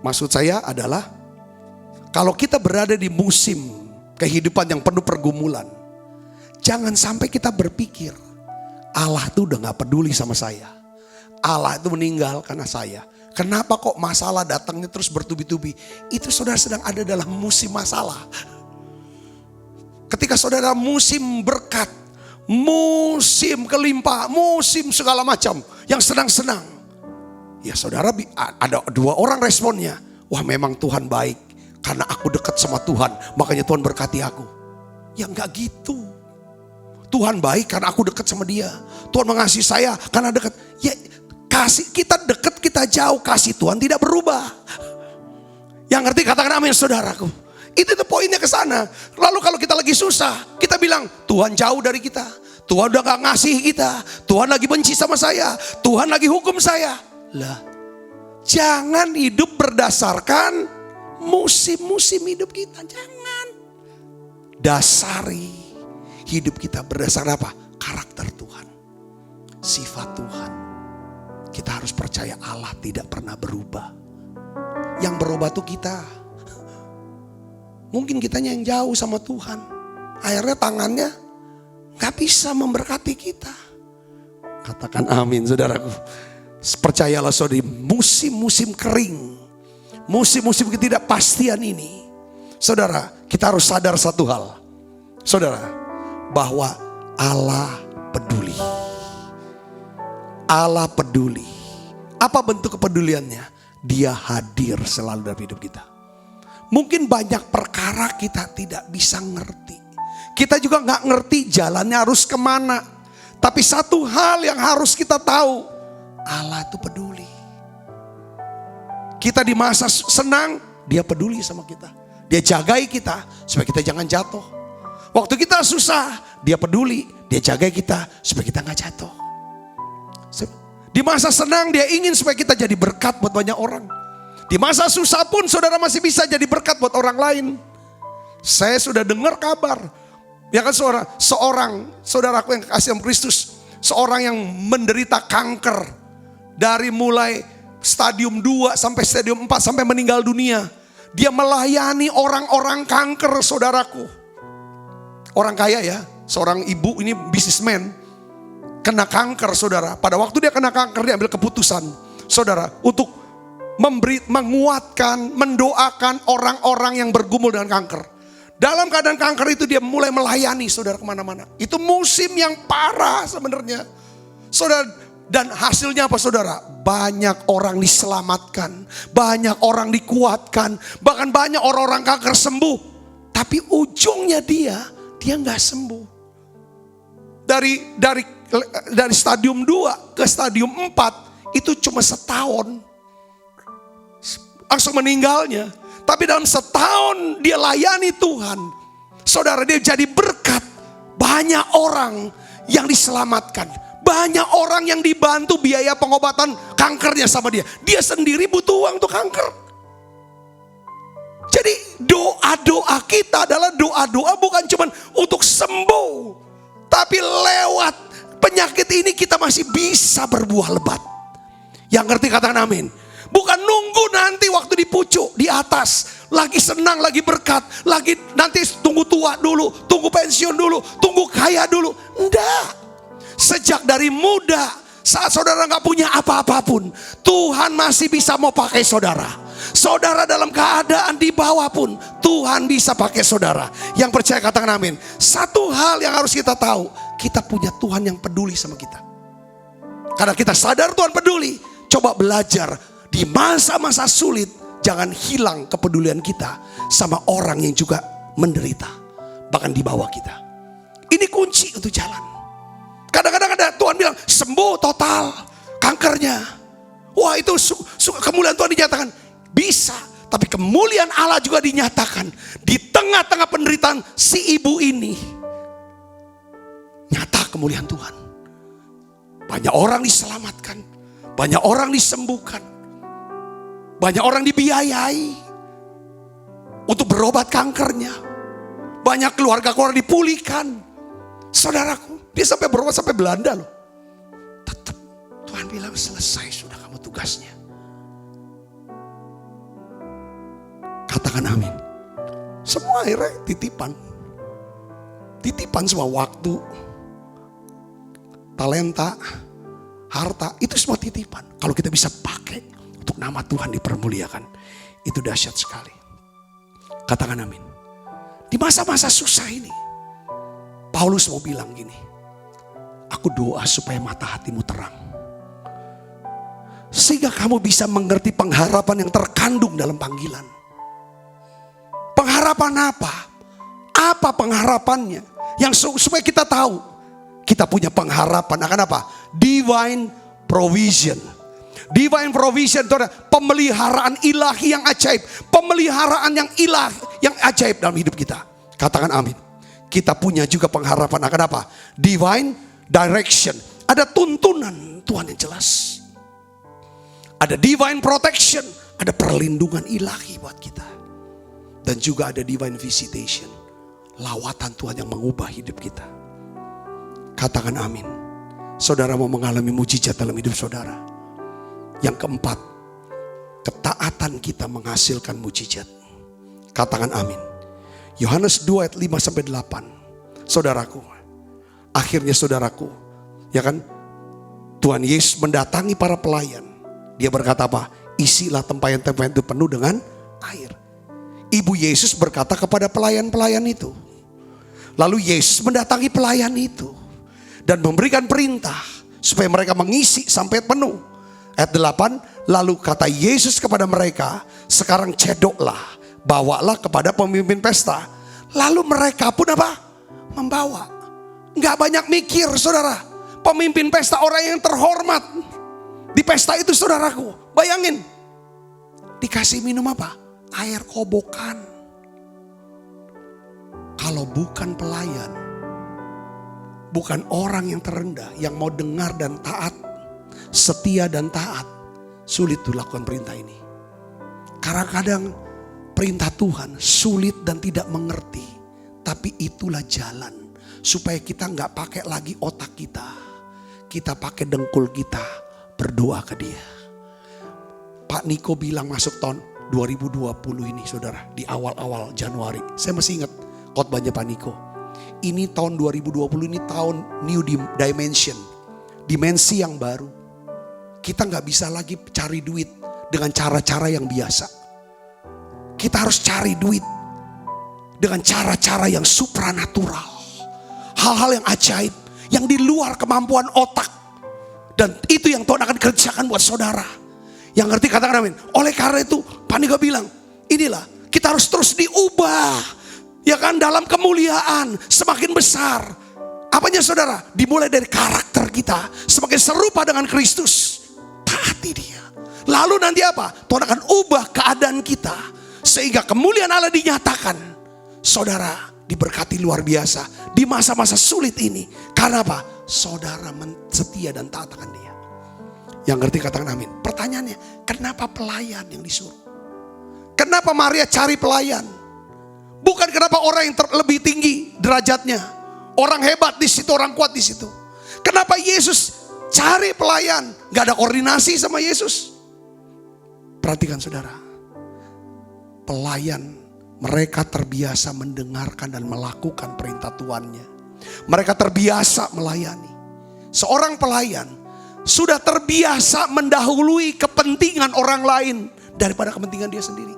Maksud saya adalah kalau kita berada di musim kehidupan yang penuh pergumulan, jangan sampai kita berpikir Allah itu udah gak peduli sama saya. Allah itu meninggal karena saya. Kenapa kok masalah datangnya terus bertubi-tubi? Itu saudara sedang ada dalam musim masalah. Ketika saudara musim berkat, musim kelimpahan, musim segala macam yang senang-senang. Ya saudara ada dua orang responnya. Wah memang Tuhan baik. Karena aku dekat sama Tuhan, makanya Tuhan berkati aku. Ya enggak gitu. Tuhan baik karena aku dekat sama dia. Tuhan mengasihi saya karena dekat. Ya kasih kita dekat, kita jauh, kasih Tuhan tidak berubah. Yang ngerti katakan amin saudaraku. Itu tuh poinnya ke sana. Lalu kalau kita lagi susah, kita bilang Tuhan jauh dari kita. Tuhan udah gak ngasih kita. Tuhan lagi benci sama saya. Tuhan lagi hukum saya. Lah, jangan hidup berdasarkan musim-musim hidup kita. Jangan. Dasari hidup kita berdasarkan apa? Karakter Tuhan. sifat Tuhan. Kita harus percaya Allah tidak pernah berubah. Yang berubah tuh kita. Mungkin kitanya yang jauh sama Tuhan. Akhirnya tangannya gak bisa memberkati kita. Katakan amin saudaraku. Percayalah saudari, musim-musim kering, musim-musim ketidakpastian ini, saudara, kita harus sadar satu hal. Saudara, bahwa Allah peduli. Allah peduli. Apa bentuk kepeduliannya? Dia hadir selalu dalam hidup kita. Mungkin banyak perkara kita tidak bisa ngerti. Kita juga gak ngerti jalannya harus kemana. Tapi satu hal yang harus kita tahu, Allah itu peduli. Kita di masa senang, Dia peduli sama kita. Dia jagai kita supaya kita jangan jatuh. Waktu kita susah, Dia peduli. Dia jagai kita supaya kita gak jatuh. Di masa senang Dia ingin supaya kita jadi berkat buat banyak orang. Di masa susah pun saudara masih bisa jadi berkat buat orang lain. Saya sudah dengar kabar, ya kan seorang saudaraku yang kasih Kristus, seorang yang menderita kanker dari mulai stadium 2 sampai stadium 4 sampai meninggal dunia. Dia melayani orang-orang kanker, saudaraku. Orang kaya ya, seorang ibu ini bisnismen, kena kanker saudara. Pada waktu dia kena kanker dia ambil keputusan saudara untuk menguatkan, mendoakan orang-orang yang bergumul dengan kanker. Dalam keadaan kanker itu dia mulai melayani saudara kemana-mana. Itu musim yang parah sebenarnya. Saudara, dan hasilnya apa saudara? Banyak orang diselamatkan. Banyak orang dikuatkan. Bahkan banyak orang-orang kanker sembuh. Tapi ujungnya dia gak sembuh. Dari stadium 2 ke stadium 4 itu cuma setahun. Langsung meninggalnya. Tapi dalam setahun dia layani Tuhan. Saudara, dia jadi berkat. Banyak orang yang diselamatkan. Banyak orang yang dibantu biaya pengobatan kankernya sama dia. Dia sendiri butuh uang untuk kanker. Jadi doa-doa kita adalah doa-doa bukan cuma untuk sembuh. Tapi lewat penyakit ini kita masih bisa berbuah lebat. Yang ngerti katakan amin. Bukan nunggu nanti waktu di pucuk, di atas. Lagi senang, lagi berkat. Lagi nanti tunggu tua dulu, tunggu pensiun dulu, tunggu kaya dulu. Enggak. Sejak dari muda, saat saudara gak punya apa-apapun, Tuhan masih bisa mau pakai saudara. Saudara dalam keadaan di bawah pun, Tuhan bisa pakai saudara. Yang percaya katakan amin. Satu hal yang harus kita tahu, kita punya Tuhan yang peduli sama kita. Karena kita sadar Tuhan peduli, coba belajar. Di masa-masa sulit, jangan hilang kepedulian kita sama orang yang juga menderita. Bahkan di bawah kita. Ini kunci untuk jalan. Kadang-kadang ada Tuhan bilang, sembuh total kankernya. Wah itu kemuliaan Tuhan dinyatakan. Bisa, tapi kemuliaan Allah juga dinyatakan. Di tengah-tengah penderitaan si ibu ini. Nyata kemuliaan Tuhan. Banyak orang diselamatkan. Banyak orang disembuhkan. Banyak orang dibiayai untuk berobat kankernya. Banyak keluarga-keluarga dipulihkan. Saudaraku, dia sampai berobat sampai Belanda loh. Tetap Tuhan bilang selesai sudah kamu tugasnya. Katakan amin. Semua akhirnya titipan. Titipan semua waktu, talenta, harta, itu semua titipan. Kalau kita bisa pakai untuk nama Tuhan dipermuliakan, itu dahsyat sekali. Katakan amin. Di masa-masa susah ini, Paulus mau bilang gini, aku doa supaya mata hatimu terang. Sehingga kamu bisa mengerti pengharapan yang terkandung dalam panggilan. Pengharapan apa? Apa pengharapannya? Yang supaya kita tahu, kita punya pengharapan akan apa? Divine provision. Divine provision itu adalah pemeliharaan ilahi yang ajaib. Pemeliharaan yang ilahi, yang ajaib dalam hidup kita. Katakan amin. Kita punya juga pengharapan akan apa? Divine direction. Ada tuntunan Tuhan yang jelas. Ada divine protection. Ada perlindungan ilahi buat kita. Dan juga ada divine visitation. Lawatan Tuhan yang mengubah hidup kita. Katakan amin. saudara mau mengalami mujizat dalam hidup saudara. Yang keempat, ketaatan kita menghasilkan mujizat. Katakan amin. Yohanes 2 ayat 5-8. Saudaraku, akhirnya saudaraku, ya kan, Tuhan Yesus mendatangi para pelayan. Dia berkata apa? Isilah tempayan-tempayan itu penuh dengan air. Ibu Yesus berkata kepada pelayan-pelayan itu. Lalu Yesus mendatangi pelayan itu dan memberikan perintah supaya mereka mengisi sampai penuh. Ayat 8, lalu kata Yesus kepada mereka, sekarang cedoklah, bawalah kepada pemimpin pesta. Lalu mereka pun apa? Membawa. Gak banyak mikir saudara. Pemimpin pesta orang yang terhormat di pesta itu saudaraku. Bayangin, dikasih minum apa? Air kobokan. Kalau bukan pelayan, bukan orang yang terendah, yang mau dengar dan taat, setia dan taat, sulit tuh lakukan perintah ini. Karena kadang perintah Tuhan sulit dan tidak mengerti. Tapi itulah jalan supaya kita gak pakai lagi otak kita. Kita pakai dengkul kita berdoa ke dia. Pak Niko bilang masuk tahun 2020 ini saudara, di awal-awal Januari. Saya masih ingat khotbahnya Pak Niko. Ini tahun 2020 ini tahun new dimension. Dimensi yang baru. Kita gak bisa lagi cari duit dengan cara-cara yang biasa. Kita harus cari duit dengan cara-cara yang supranatural. Hal-hal yang ajaib, yang di luar kemampuan otak. Dan itu yang Tuhan akan kerjakan buat saudara. Yang ngerti katakan amin. Oleh karena itu Pak Niko bilang, inilah kita harus terus diubah. Ya kan, dalam kemuliaan semakin besar. Apanya saudara? Dimulai dari karakter kita. Semakin serupa dengan Kristus. Taati dia. Lalu nanti apa? Tuhan akan ubah keadaan kita. Sehingga kemuliaan Allah dinyatakan. Saudara diberkati luar biasa. Di masa-masa sulit ini. Karena apa? Saudara setia dan taat akan dia. Yang ngerti katakan amin. Pertanyaannya, kenapa pelayan yang disuruh? Kenapa Maria cari pelayan? Bukan kenapa orang yang lebih tinggi derajatnya. Orang hebat di situ, orang kuat di situ. Kenapa Yesus cari pelayan? Gak ada koordinasi sama Yesus. Perhatikan saudara. Pelayan, mereka terbiasa mendengarkan dan melakukan perintah tuannya. Mereka terbiasa melayani. Seorang pelayan sudah terbiasa mendahului kepentingan orang lain daripada kepentingan dia sendiri.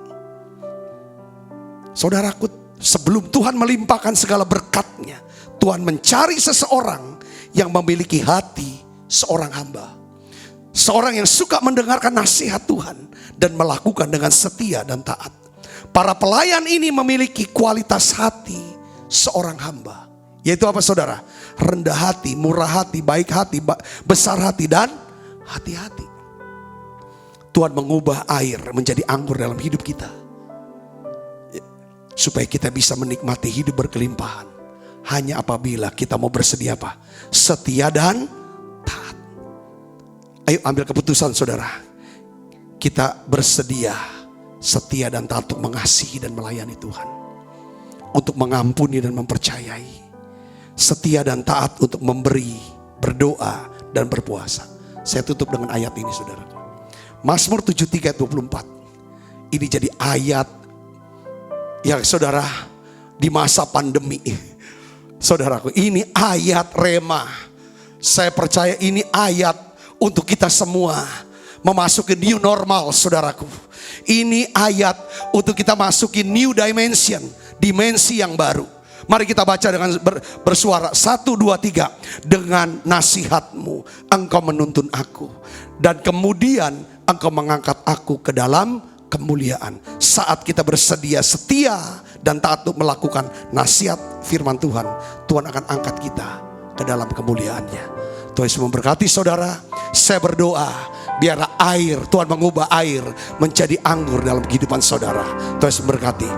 Saudaraku, sebelum Tuhan melimpahkan segala berkat-Nya, Tuhan mencari seseorang yang memiliki hati seorang hamba. Seorang yang suka mendengarkan nasihat Tuhan dan melakukan dengan setia dan taat. Para pelayan ini memiliki kualitas hati seorang hamba. Yaitu apa saudara? Rendah hati, murah hati, baik hati, besar hati dan hati-hati. Tuhan mengubah air menjadi anggur dalam hidup kita. Supaya kita bisa menikmati hidup berkelimpahan. Hanya apabila kita mau bersedia apa? Setia dan taat. Ayo ambil keputusan saudara. Kita bersedia, setia dan taat untuk mengasihi dan melayani Tuhan. Untuk mengampuni dan mempercayai. Setia dan taat untuk memberi, berdoa dan berpuasa. Saya tutup dengan ayat ini saudara. Mazmur 73 ayat 24. Ini jadi ayat yang saudara di masa pandemi. Saudaraku, ini ayat rema. Saya percaya ini ayat untuk kita semua memasuki new normal saudaraku. Ini ayat untuk kita masuki new dimension, dimensi yang baru. Mari kita baca dengan bersuara 1, 2, 3. Dengan nasihat-Mu Engkau menuntun aku, dan kemudian Engkau mengangkat aku ke dalam kemuliaan. Saat kita bersedia, setia dan taat untuk melakukan nasihat firman Tuhan, Tuhan akan angkat kita ke dalam kemuliaan-Nya. Tuhan Yesus memberkati saudara. Saya berdoa biarlah air, Tuhan mengubah air menjadi anggur dalam kehidupan saudara. Tuhan Yesus memberkati.